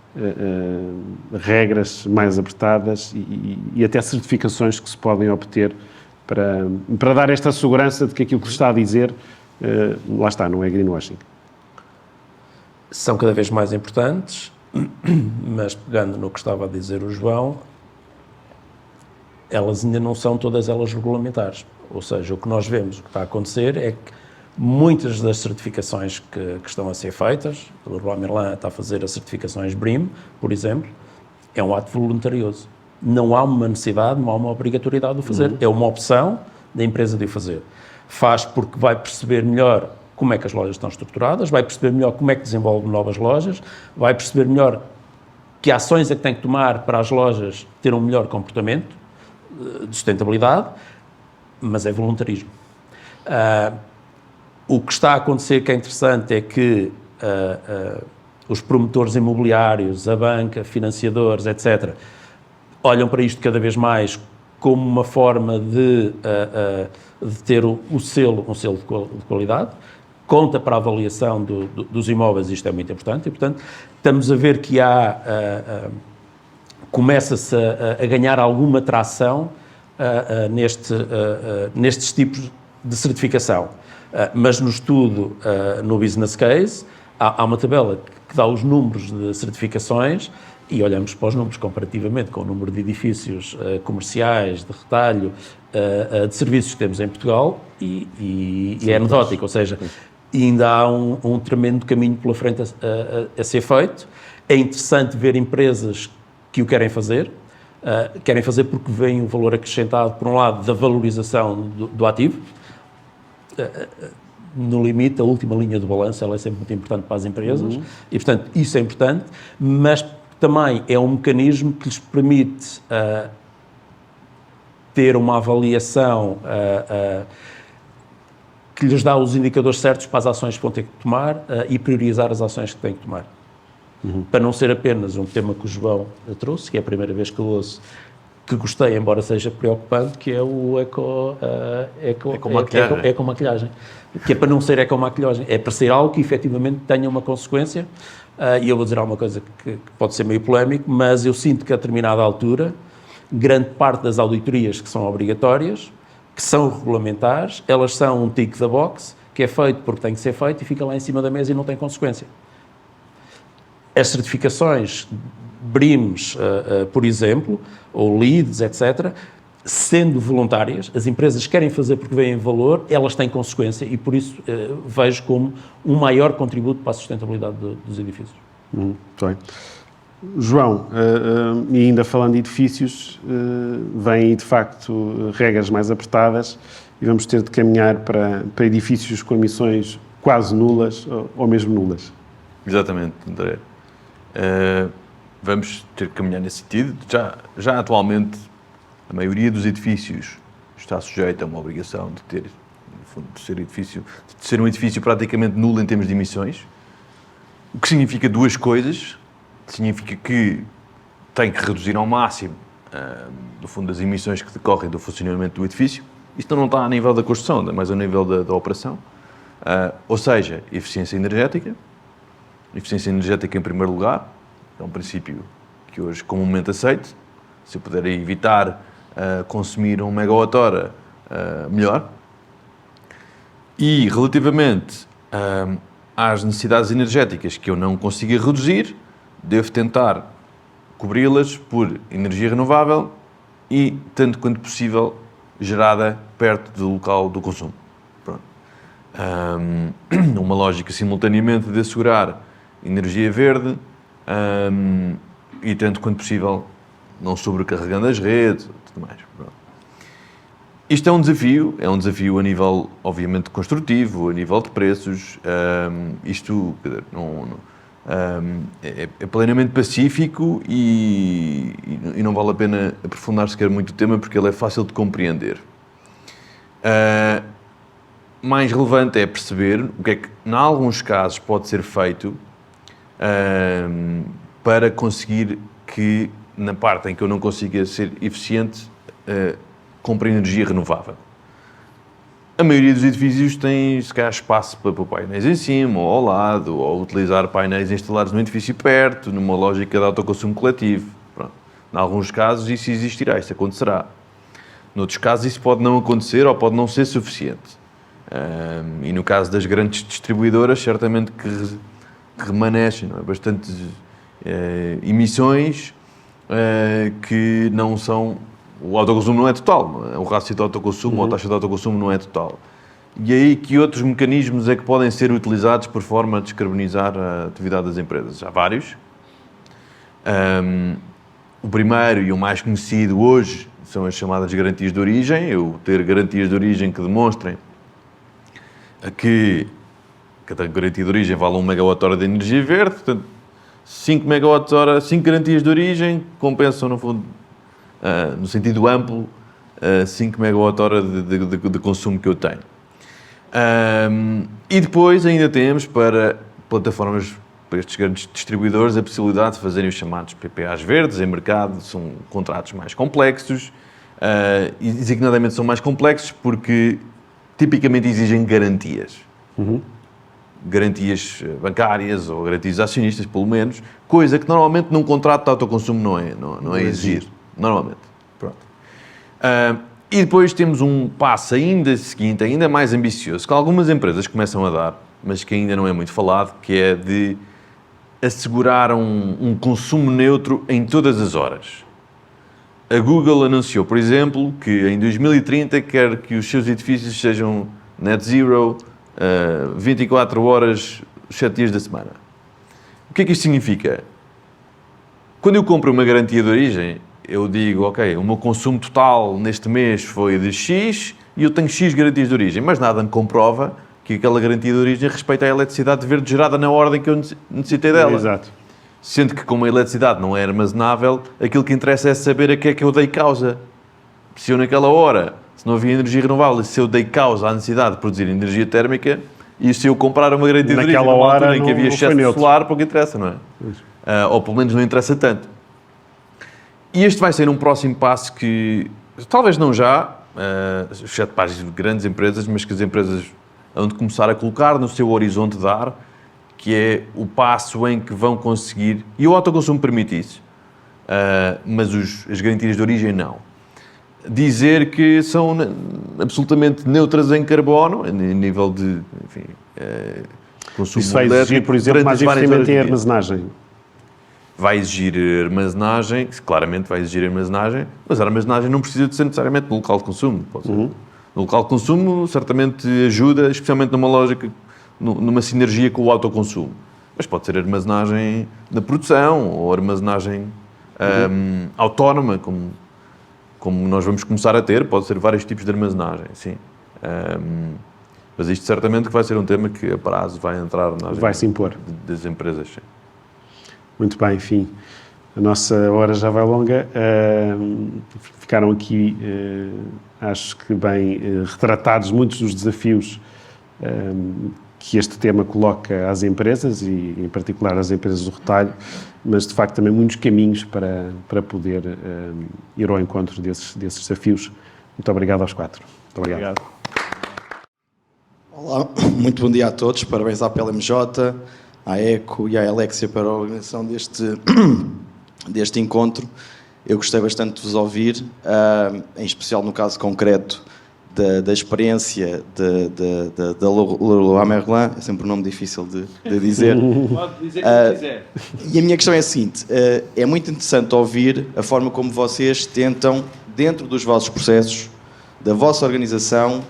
regras mais apertadas e até certificações que se podem obter para dar esta segurança de que aquilo que se está a dizer, lá está, não é greenwashing. São cada vez mais importantes, mas pegando no que estava a dizer o João, elas ainda não são todas elas regulamentares. Ou seja, o que nós vemos, o que está a acontecer é que muitas das certificações que estão a ser feitas, o Leroy Merlin está a fazer as certificações BREEAM, por exemplo, é um ato voluntarioso. Não há uma necessidade, não há uma obrigatoriedade de o fazer. É uma opção, da empresa de o fazer. Faz porque vai perceber melhor como é que as lojas estão estruturadas, vai perceber melhor como é que desenvolve novas lojas, vai perceber melhor que ações é que tem que tomar para as lojas ter um melhor comportamento de sustentabilidade, mas é voluntarismo. O que está a acontecer que é interessante é que os promotores imobiliários, a banca, financiadores, etc., olham para isto cada vez mais como uma forma de ter um selo de qualidade, conta para a avaliação dos imóveis, isto é muito importante, e, portanto, estamos a ver que começa-se a ganhar alguma tração nestes tipos de certificação. Mas no estudo, no business case, há uma tabela que dá os números de certificações e olhamos para os números comparativamente com o número de edifícios comerciais, de retalho, de serviços que temos em Portugal e é anedótico, ou seja, ainda há um tremendo caminho pela frente a ser feito. É interessante ver empresas que o querem fazer porque veem o valor acrescentado, por um lado, da valorização do ativo. No limite, a última linha do balanço, ela é sempre muito importante para as empresas e, portanto, isso é importante, mas também é um mecanismo que lhes permite ter uma avaliação que lhes dá os indicadores certos para as ações que vão ter que tomar e priorizar as ações que têm que tomar. Para não ser apenas um tema que o João trouxe, que é a primeira vez que eu ouço, que gostei, embora seja preocupante, que é o ecomaquilhagem. Que é para não ser ecomaquilhagem, é para ser algo que efetivamente tenha uma consequência. E eu vou dizer alguma coisa que pode ser meio polémico, mas eu sinto que a determinada altura, grande parte das auditorias que são obrigatórias, que são regulamentares, elas são um tick da box, que é feito porque tem que ser feito e fica lá em cima da mesa e não tem consequência. As certificações, BRIMS, por exemplo, ou LEEDs, etc., sendo voluntárias, as empresas querem fazer porque veem valor, elas têm consequência e por isso vejo como um maior contributo para a sustentabilidade dos edifícios. Muito bem. João, e ainda falando de edifícios, vêm de facto regras mais apertadas e vamos ter de caminhar para edifícios com emissões quase nulas ou mesmo nulas. Exatamente, André. Vamos ter que caminhar nesse sentido. Já atualmente, a maioria dos edifícios está sujeita a uma obrigação de ter, no fundo, de ser um edifício praticamente nulo em termos de emissões, o que significa duas coisas. Significa que tem que reduzir ao máximo, no fundo, as emissões que decorrem do funcionamento do edifício. Isto não está a nível da construção, mas a nível da operação. Ou seja, eficiência energética em primeiro lugar, é um princípio que hoje comumente aceito. Se eu puder evitar consumir 1 megawatt-hora, melhor. E relativamente às necessidades energéticas que eu não consiga reduzir, devo tentar cobri-las por energia renovável e, tanto quanto possível, gerada perto do local do consumo. Pronto. Uma lógica simultaneamente de assegurar energia verde e, tanto quanto possível, não sobrecarregando as redes e tudo mais. Pronto. Isto é um desafio a nível, obviamente, construtivo, a nível de preços. Isto é plenamente pacífico e não vale a pena aprofundar sequer muito o tema porque ele é fácil de compreender. Mais relevante é perceber o que é que, em alguns casos, pode ser feito para conseguir que, na parte em que eu não consiga ser eficiente, compre energia renovável. A maioria dos edifícios tem, se calhar, espaço para pôr painéis em cima ou ao lado, ou utilizar painéis instalados no edifício perto, numa lógica de autoconsumo coletivo. Pronto. Em alguns casos isso existirá, isso acontecerá. Noutros casos isso pode não acontecer ou pode não ser suficiente. E no caso das grandes distribuidoras, certamente que remanescem, não é? Bastantes emissões que não são... O autoconsumo não é total, não é? O rácio de autoconsumo ou a taxa de autoconsumo não é total. E aí que outros mecanismos é que podem ser utilizados por forma a descarbonizar a atividade das empresas? Há vários. O primeiro e o mais conhecido hoje são as chamadas garantias de origem. Eu ter garantias de origem que demonstrem que cada garantia de origem vale 1 MWh de energia verde, portanto, 5 MWh, 5 garantias de origem compensam, no fundo, no sentido amplo, 5 MWh de consumo que eu tenho. E depois ainda temos para plataformas, para estes grandes distribuidores, a possibilidade de fazerem os chamados PPAs verdes em mercado. São contratos mais complexos, e designadamente são mais complexos porque tipicamente exigem garantias. Garantias bancárias ou garantias acionistas, pelo menos, coisa que normalmente num contrato de autoconsumo não é exigido. Normalmente. Pronto. E depois temos um passo ainda seguinte, ainda mais ambicioso, que algumas empresas começam a dar, mas que ainda não é muito falado, que é de assegurar um consumo neutro em todas as horas. A Google anunciou, por exemplo, que em 2030 quer que os seus edifícios sejam net zero, 24 horas, 7 dias da semana. O que é que isto significa? Quando eu compro uma garantia de origem, eu digo, ok, o meu consumo total neste mês foi de X e eu tenho X garantias de origem, mas nada me comprova que aquela garantia de origem respeita a eletricidade verde gerada na ordem que eu necessitei dela. Exato. Sendo que, como a eletricidade não é armazenável, aquilo que interessa é saber a que é que eu dei causa. Se eu naquela hora, se não havia energia renovável, se eu dei causa à necessidade de produzir energia térmica, e se eu comprar uma garantia de origem numa altura em que havia excesso solar, pouco interessa, não é? Ou pelo menos não interessa tanto. E este vai ser um próximo passo que, talvez não já, exceto para as grandes empresas, mas que as empresas hão de começar a colocar no seu horizonte de dar, que é o passo em que vão conseguir, e o autoconsumo permite isso, mas as garantias de origem não, dizer que são absolutamente neutras em carbono, a nível de, enfim, consumo Isso vai elétrico, exigir, por exemplo, mais várias investimento em horas. armazenagem. Vai exigir armazenagem, claramente vai exigir armazenagem, mas a armazenagem não precisa de ser necessariamente no local de consumo. Pode ser. No local de consumo certamente ajuda, especialmente numa lógica, numa sinergia com o autoconsumo. Mas pode ser armazenagem na produção ou armazenagem autónoma, como nós vamos começar a ter. Pode ser vários tipos de armazenagem, sim. Mas isto certamente que vai ser um tema que a prazo vai entrar na agenda Vai se impor. das empresas, sim. Muito bem, enfim, a nossa hora já vai longa. Ficaram aqui, acho que bem retratados muitos dos desafios que este tema coloca às empresas e, em particular, às empresas do retalho, mas, de facto, também muitos caminhos para poder ir ao encontro desses desafios. Muito obrigado aos quatro. Muito obrigado. Olá, muito bom dia a todos. Parabéns à PLMJ, à ECO e à Alexia para a organização deste encontro. Eu gostei bastante de vos ouvir, em especial no caso concreto da experiência da Leroy Merlin, é sempre um nome difícil de dizer. Pode dizer o que quiser. E a minha questão é a seguinte, é muito interessante ouvir a forma como vocês tentam, dentro dos vossos processos, da vossa organização,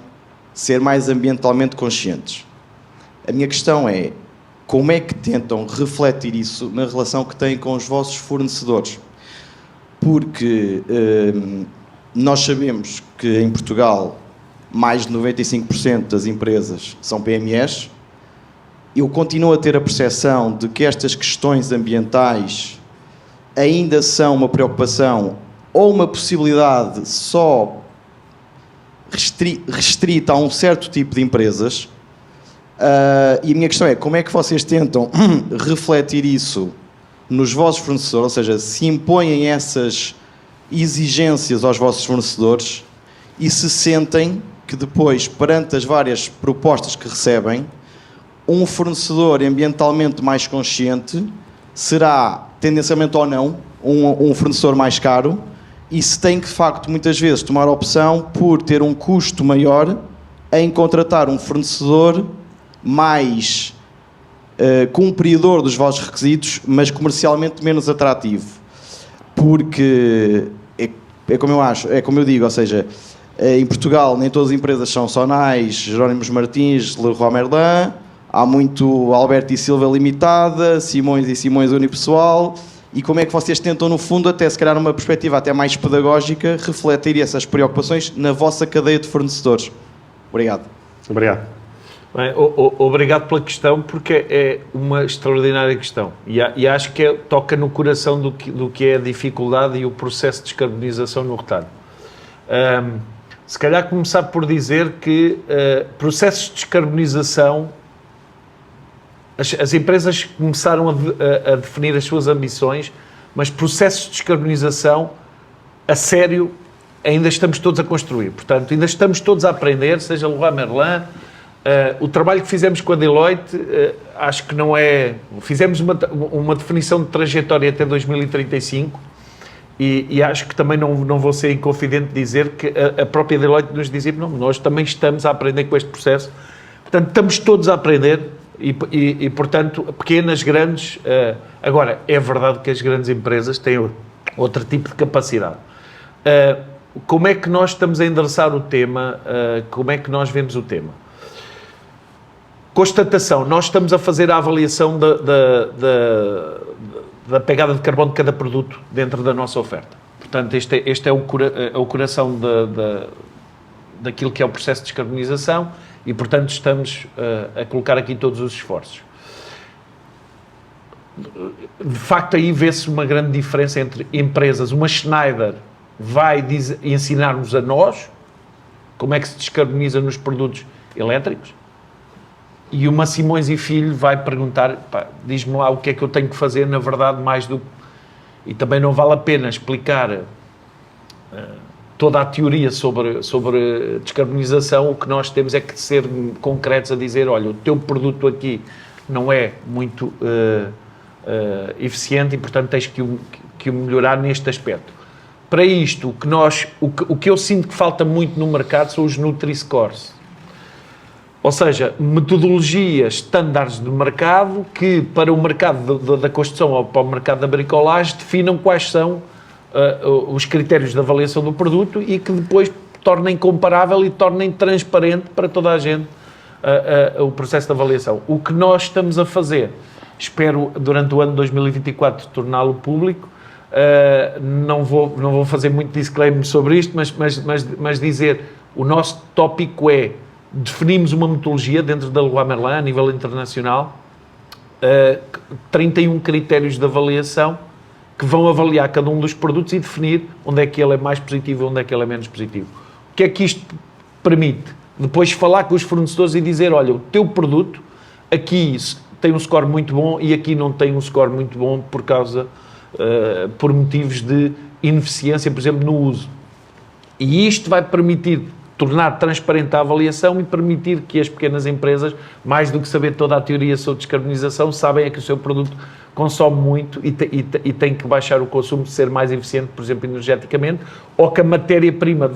ser mais ambientalmente conscientes. A minha questão é, como é que tentam refletir isso na relação que têm com os vossos fornecedores? Porque nós sabemos que em Portugal mais de 95% das empresas são PMEs. Eu continuo a ter a percepção de que estas questões ambientais ainda são uma preocupação ou uma possibilidade só restrita a um certo tipo de empresas. E a minha questão é, como é que vocês tentam refletir isso nos vossos fornecedores, ou seja, se impõem essas exigências aos vossos fornecedores e se sentem que depois, perante as várias propostas que recebem, um fornecedor ambientalmente mais consciente será, tendencialmente ou não, um fornecedor mais caro, e se tem que, de facto, muitas vezes tomar a opção por ter um custo maior em contratar um fornecedor mais cumpridor dos vossos requisitos, mas comercialmente menos atrativo. Porque é como eu acho, é como eu digo, ou seja, em Portugal nem todas as empresas são Sonais, Jerónimos Martins, Leroy Merlin, há muito Alberto e Silva Limitada, Simões e Simões Unipessoal, e como é que vocês tentam, no fundo, até se calhar numa perspectiva até mais pedagógica, refletir essas preocupações na vossa cadeia de fornecedores. Obrigado. Obrigado. Bem, obrigado pela questão, porque é uma extraordinária questão e acho que toca no coração do que é a dificuldade e o processo de descarbonização no retalho. Se calhar começar por dizer que processos de descarbonização, as empresas começaram a definir as suas ambições, mas processos de descarbonização, a sério, ainda estamos todos a construir. Portanto, ainda estamos todos a aprender, seja Leroy Merlin. O trabalho que fizemos com a Deloitte, acho que não é... Fizemos uma definição de trajetória até 2035 e acho que também não vou ser inconfidente de dizer que a própria Deloitte nos dizia, não, nós também estamos a aprender com este processo. Portanto, estamos todos a aprender e portanto, pequenas, grandes... Agora, é verdade que as grandes empresas têm outro tipo de capacidade. Como é que nós estamos a endereçar o tema? Como é que nós vemos o tema? Constatação, nós estamos a fazer a avaliação da pegada de carbono de cada produto dentro da nossa oferta. Portanto, este é o coração daquilo que é o processo de descarbonização e, portanto, estamos a colocar aqui todos os esforços. De facto, aí vê-se uma grande diferença entre empresas. Uma Schneider vai ensinar-nos a nós como é que se descarboniza nos produtos elétricos, e uma Simões e Filho vai perguntar, diz-me lá o que é que eu tenho que fazer, na verdade, mais do... E também não vale a pena explicar toda a teoria sobre descarbonização. O que nós temos é que ser concretos a dizer, olha, o teu produto aqui não é muito eficiente e, portanto, tens que o melhorar neste aspecto. Para isto, o que eu sinto que falta muito no mercado são os Nutri-Scores. Ou seja, metodologias estándares de mercado que, para o mercado da construção ou para o mercado da bricolagem, definam quais são os critérios de avaliação do produto e que depois tornem comparável e tornem transparente para toda a gente o processo de avaliação. O que nós estamos a fazer, espero, durante o ano de 2024, torná-lo público. Não vou fazer muito disclaimer sobre isto, mas dizer, o nosso tópico é: definimos uma metodologia dentro da Leroy Merlin, a nível internacional, 31 critérios de avaliação que vão avaliar cada um dos produtos e definir onde é que ele é mais positivo e onde é que ele é menos positivo. O que é que isto permite? Depois falar com os fornecedores e dizer, olha, o teu produto aqui tem um score muito bom e aqui não tem um score muito bom por motivos de ineficiência, por exemplo, no uso. E isto vai permitir tornar transparente a avaliação e permitir que as pequenas empresas, mais do que saber toda a teoria sobre descarbonização, sabem que o seu produto consome muito e tem que baixar o consumo, ser mais eficiente, por exemplo, energeticamente, ou que a matéria-prima,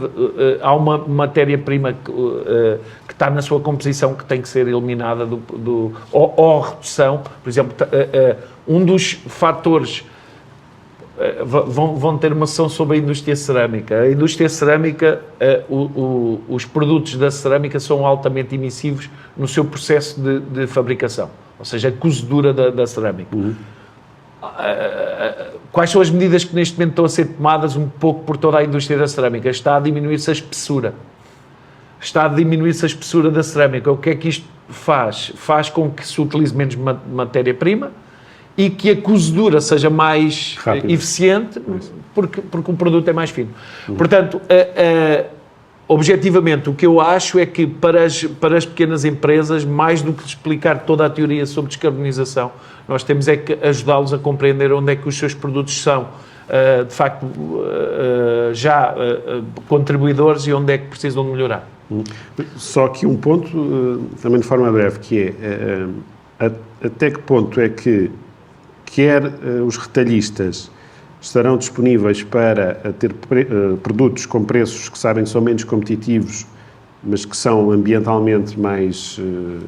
há uma matéria-prima que está na sua composição que tem que ser eliminada ou redução. Por exemplo, um dos fatores... Vão ter uma sessão sobre a indústria cerâmica. A indústria cerâmica, os produtos da cerâmica são altamente emissivos no seu processo de fabricação, ou seja, a cozedura da cerâmica. Quais são as medidas que neste momento estão a ser tomadas um pouco por toda a indústria da cerâmica? Está a diminuir-se a espessura. Está a diminuir-se a espessura da cerâmica. O que é que isto faz? Faz com que se utilize menos matéria-prima e que a cozedura seja mais eficiente, porque o produto é mais fino. Portanto, objetivamente, o que eu acho é que para as pequenas empresas, mais do que explicar toda a teoria sobre descarbonização, nós temos é que ajudá-los a compreender onde é que os seus produtos são, de facto, já contribuidores e onde é que precisam de melhorar. Só que um ponto, também de forma breve, que é até que ponto é que quer os retalhistas estarão disponíveis para ter produtos com preços que sabem que são menos competitivos, mas que são ambientalmente mais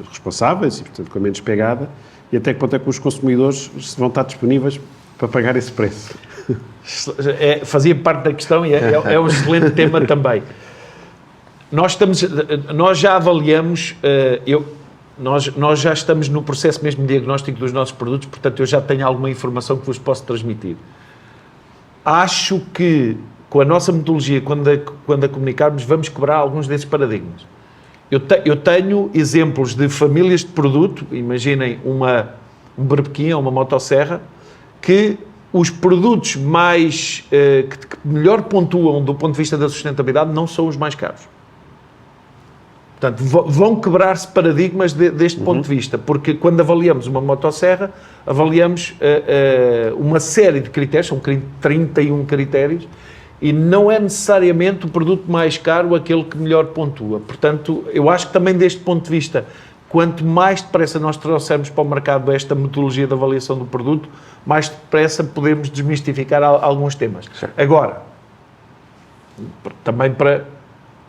responsáveis e, portanto, com menos pegada, e até que ponto é que os consumidores vão estar disponíveis para pagar esse preço? Fazia parte da questão e é um excelente tema também. Nós já avaliamos, nós já estamos no processo mesmo de diagnóstico dos nossos produtos, portanto eu já tenho alguma informação que vos posso transmitir. Acho que com a nossa metodologia, quando a comunicarmos, vamos quebrar alguns desses paradigmas. Eu tenho exemplos de famílias de produto, imaginem um berbequim ou uma motosserra, que os produtos que melhor pontuam do ponto de vista da sustentabilidade não são os mais caros. Portanto, vão quebrar-se paradigmas deste ponto de vista, porque quando avaliamos uma motosserra, avaliamos uma série de critérios, são 31 critérios, e não é necessariamente o produto mais caro aquele que melhor pontua. Portanto, eu acho que também deste ponto de vista, quanto mais depressa nós trouxermos para o mercado esta metodologia de avaliação do produto, mais depressa podemos desmistificar alguns temas. Certo. Agora, também para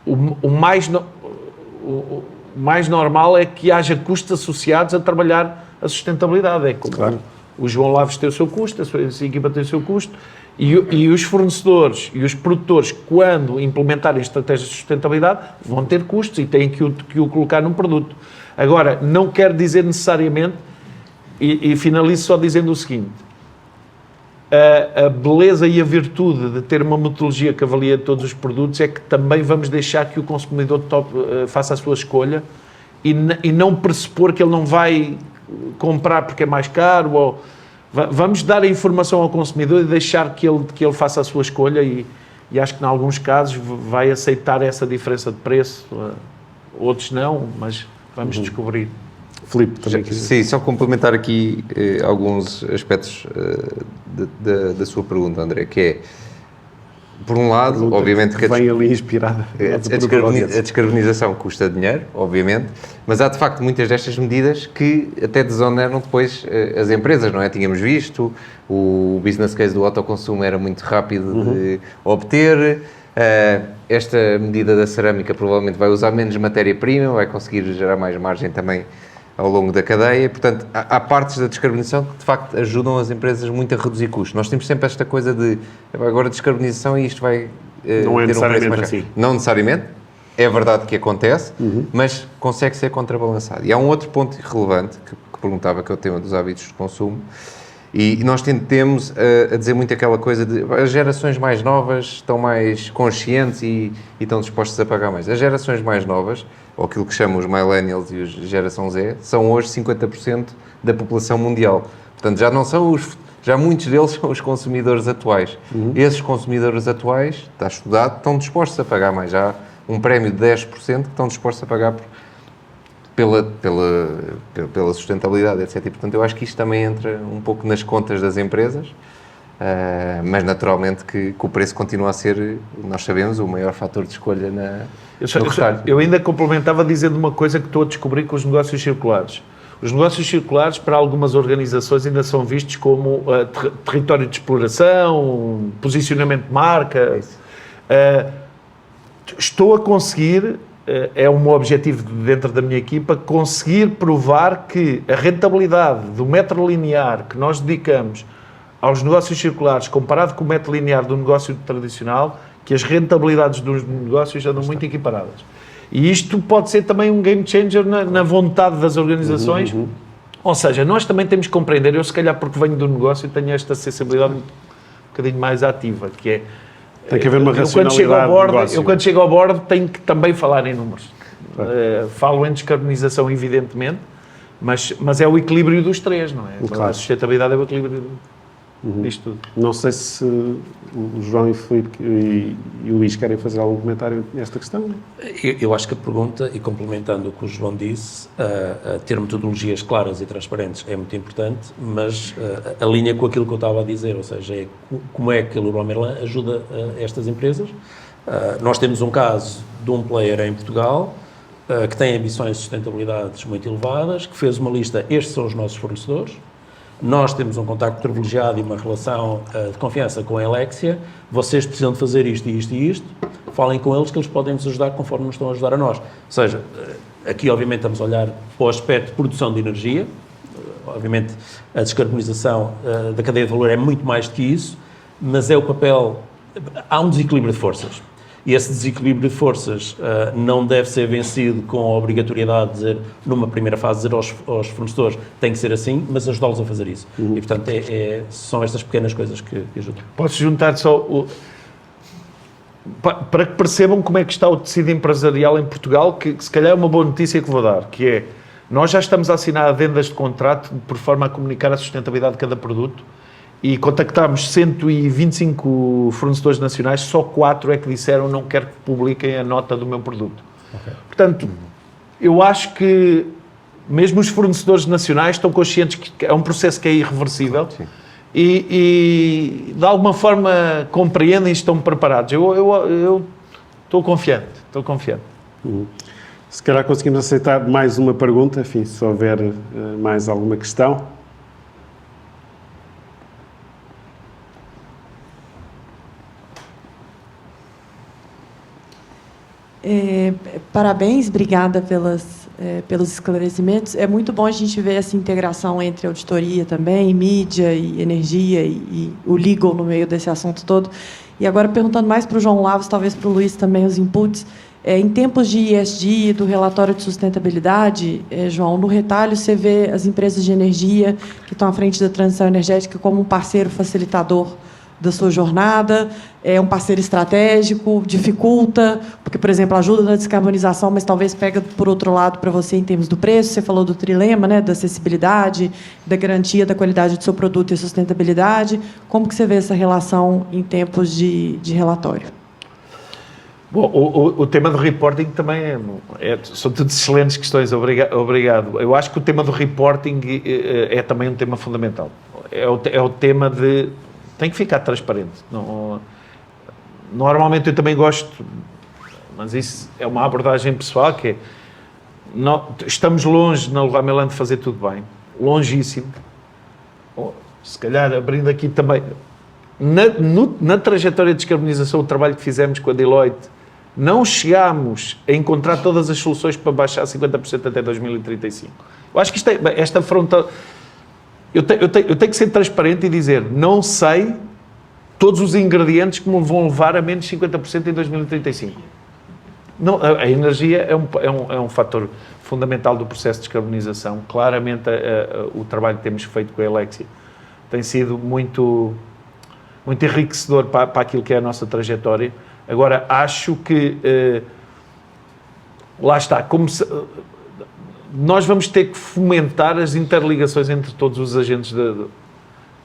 o mais normal é que haja custos associados a trabalhar a sustentabilidade. É como o João Laves tem o seu custo, a sua equipa tem o seu custo, e os fornecedores e os produtores, quando implementarem estratégias de sustentabilidade, vão ter custos e têm que o colocar num produto. Agora, não quer dizer necessariamente, e finalizo só dizendo o seguinte, a beleza e a virtude de ter uma metodologia que avalia todos os produtos é que também vamos deixar que o consumidor faça a sua escolha e não pressupor que ele não vai comprar porque é mais caro. Ou vamos dar a informação ao consumidor e deixar que ele faça a sua escolha e acho que em alguns casos vai aceitar essa diferença de preço, outros não, mas vamos descobrir. Filipe, também Sim, só complementar aqui alguns aspectos da sua pergunta, André, que é, por um lado, obviamente que vem ali inspirada. a descarbonização custa dinheiro, obviamente, mas há de facto muitas destas medidas que até desoneram depois as empresas, não é? Tínhamos visto, o business case do autoconsumo era muito rápido de obter, esta medida da cerâmica provavelmente vai usar menos matéria-prima, vai conseguir gerar mais margem também ao longo da cadeia, portanto, há partes da descarbonização que, de facto, ajudam as empresas muito a reduzir custos. Nós temos sempre esta coisa de, agora descarbonização e isto vai não é ter um preço necessariamente mais assim. caro. Não necessariamente, é verdade que acontece, mas consegue ser contrabalançado. E há um outro ponto relevante, que perguntava, que é o tema dos hábitos de consumo, e nós tendemos a dizer muito aquela coisa de as gerações mais novas estão mais conscientes e estão dispostas a pagar mais. As gerações mais novas, ou aquilo que chamam os millennials e a geração Z, são hoje 50% da população mundial. Portanto, já não são já muitos deles são os consumidores atuais. Esses consumidores atuais, está estudado, estão dispostos a pagar mais. Já há um prémio de 10% que estão dispostos a pagar pela sustentabilidade, etc. E, portanto, eu acho que isto também entra um pouco nas contas das empresas, mas naturalmente que o preço continua a ser, nós sabemos, o maior fator de escolha no retalho. Eu ainda complementava dizendo uma coisa que estou a descobrir com os negócios circulares. Os negócios circulares, para algumas organizações, ainda são vistos como território de exploração, posicionamento de marca. Estou a conseguir, é um objetivo dentro da minha equipa, conseguir provar que a rentabilidade do metro linear que nós dedicamos aos negócios circulares, comparado com o metro linear do negócio tradicional, que as rentabilidades dos negócios andam muito equiparadas. E isto pode ser também um game changer na vontade das organizações. Ou seja, nós também temos que compreender, eu se calhar porque venho do negócio tenho esta sensibilidade um bocadinho mais ativa, que é... Tem que haver uma racionalidade do negócio. Eu quando chego ao bordo tenho que também falar em números. Falo em descarbonização, evidentemente, mas é o equilíbrio dos três, não é? Claro. A sustentabilidade é o equilíbrio disto tudo. Não sei se o João e o Filipe e o Luís querem fazer algum comentário nesta questão. Eu acho que a pergunta, e complementando o que o João disse, ter metodologias claras e transparentes é muito importante, mas alinha com aquilo que eu estava a dizer, ou seja, como é que a Leroy Merlin ajuda estas empresas. Nós temos um caso de um player em Portugal que tem ambições de sustentabilidade muito elevadas, que fez uma lista, estes são os nossos fornecedores. Nós temos um contacto privilegiado e uma relação de confiança com a Elexia. Vocês precisam de fazer isto e isto e isto. Falem com eles que eles podem nos ajudar conforme nos estão a ajudar a nós. Ou seja, aqui obviamente estamos a olhar para o aspecto de produção de energia. Obviamente a descarbonização da cadeia de valor é muito mais do que isso, mas é o papel... Há um desequilíbrio de forças. E esse desequilíbrio de forças não deve ser vencido com a obrigatoriedade de dizer, numa primeira fase, dizer aos fornecedores tem que ser assim, mas ajudá-los a fazer isso. E, portanto, são estas pequenas coisas que ajudam. Posso juntar só para que percebam como é que está o tecido empresarial em Portugal, que se calhar é uma boa notícia que vou dar, que é, nós já estamos a assinar adendas de contrato por forma a comunicar a sustentabilidade de cada produto e contactámos 125 fornecedores nacionais, só 4 é que disseram não quero que publiquem a nota do meu produto. Okay. Portanto, eu acho que mesmo os fornecedores nacionais estão conscientes que é um processo que é irreversível. Sim. E de alguma forma compreendem e estão preparados. Eu estou confiante, Se calhar conseguimos aceitar mais uma pergunta, enfim, se houver mais alguma questão. Parabéns, obrigada pelos esclarecimentos. É muito bom a gente ver essa integração entre auditoria também, mídia e energia e o legal no meio desse assunto todo. E agora, perguntando mais para o João Lavos, talvez para o Luiz também, os inputs. Em tempos de ESG, do relatório de sustentabilidade, João, no retalho você vê as empresas de energia que estão à frente da transição energética como um parceiro facilitador da sua jornada, é um parceiro estratégico, dificulta, porque, por exemplo, ajuda na descarbonização, mas talvez pega por outro lado para você em termos do preço. Você falou do trilema, né, da acessibilidade, da garantia da qualidade do seu produto e sustentabilidade. Como que você vê essa relação em tempos de relatório? Bom, o tema do reporting também são tudo excelentes questões, obrigado. Eu acho que o tema do reporting é também um tema fundamental. É o tema de... Tem que ficar transparente. Normalmente eu também gosto, mas isso é uma abordagem pessoal, que é, estamos longe na Leroy Merlin de fazer tudo bem, longíssimo. Se calhar, abrindo aqui também, na trajetória de descarbonização, o trabalho que fizemos com a Deloitte, não chegámos a encontrar todas as soluções para baixar 50% até 2035. Eu acho que esta frontal... Eu tenho que ser transparente e dizer, não sei todos os ingredientes que me vão levar a menos 50% em 2035. Não, a energia é um fator fundamental do processo de descarbonização. Claramente, o trabalho que temos feito com a Elexia tem sido muito enriquecedor para aquilo que é a nossa trajetória. Agora, acho que, lá está, nós vamos ter que fomentar as interligações entre todos os agentes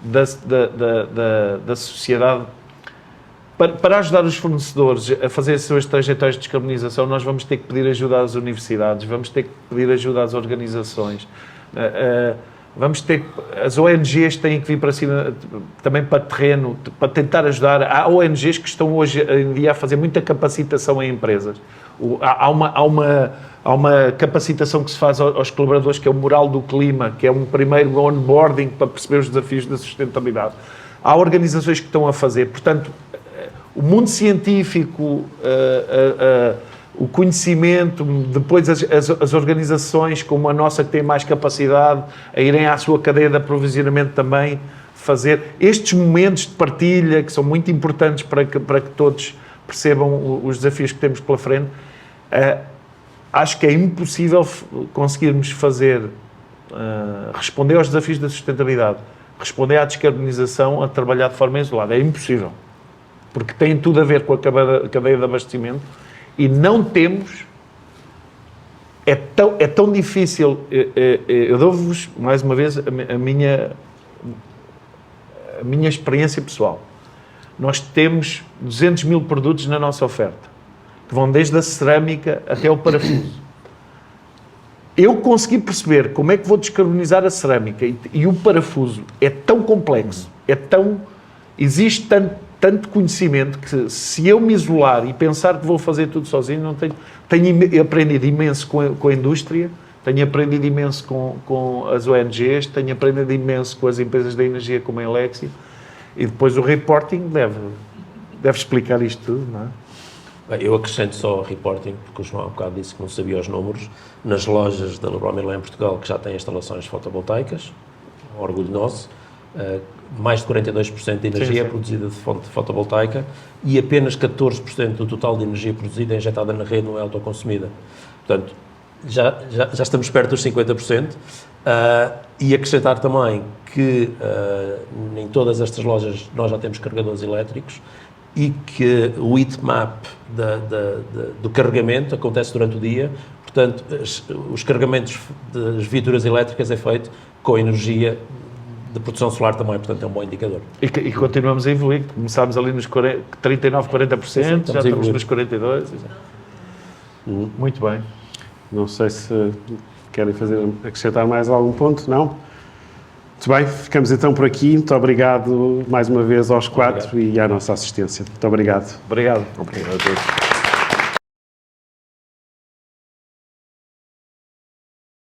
da sociedade. Para ajudar os fornecedores a fazer as suas trajetórias de descarbonização, nós vamos ter que pedir ajuda às universidades, vamos ter que pedir ajuda às organizações, as ONGs têm que vir para cima, também para terreno, para tentar ajudar. Há ONGs que estão hoje em dia a fazer muita capacitação em empresas. Há uma capacitação que se faz aos colaboradores, que é o Moral do Clima, que é um primeiro onboarding para perceber os desafios da sustentabilidade. Há organizações que estão a fazer. Portanto, o mundo científico, o conhecimento, depois as organizações como a nossa que têm mais capacidade a irem à sua cadeia de aprovisionamento também, fazer estes momentos de partilha que são muito importantes para que todos percebam os desafios que temos pela frente. Acho que é impossível conseguirmos responder aos desafios da sustentabilidade, responder à descarbonização a trabalhar de forma isolada. É impossível, porque tem tudo a ver com a cadeia de abastecimento e não temos... É tão difícil... Eu dou-vos, mais uma vez, a minha experiência pessoal. Nós temos 200 mil produtos na nossa oferta, que vão desde a cerâmica até o parafuso. Eu consegui perceber como é que vou descarbonizar a cerâmica e o parafuso é tão complexo, existe tanto conhecimento que, se eu me isolar e pensar que vou fazer tudo sozinho, não tenho aprendido imenso com a indústria, tenho aprendido imenso com as ONGs, tenho aprendido imenso com as empresas da energia como a Elexia, e depois o reporting deve explicar isto tudo, não é? Bem, eu acrescento só o reporting, porque o João há um bocado disse que não sabia os números. Nas lojas da Leroy Merlin em Portugal, que já têm instalações fotovoltaicas, orgulho nosso, mais de 42% de energia é produzida de fonte fotovoltaica e apenas 14% do total de energia produzida é injetada na rede, não é autoconsumida. Portanto, já estamos perto dos 50%. E acrescentar também que em todas estas lojas nós já temos carregadores elétricos e que o heatmap do carregamento acontece durante o dia. Portanto, os carregamentos das viaturas elétricas é feito com energia de produção solar também, portanto é um bom indicador. E continuamos a evoluir, começámos ali nos 39, 40%, já estamos nos 42%. Muito bem. Não sei se querem acrescentar mais algum ponto, não? Muito bem, ficamos então por aqui. Muito obrigado mais uma vez aos quatro e à nossa assistência. Muito obrigado. Obrigado. Obrigado a todos.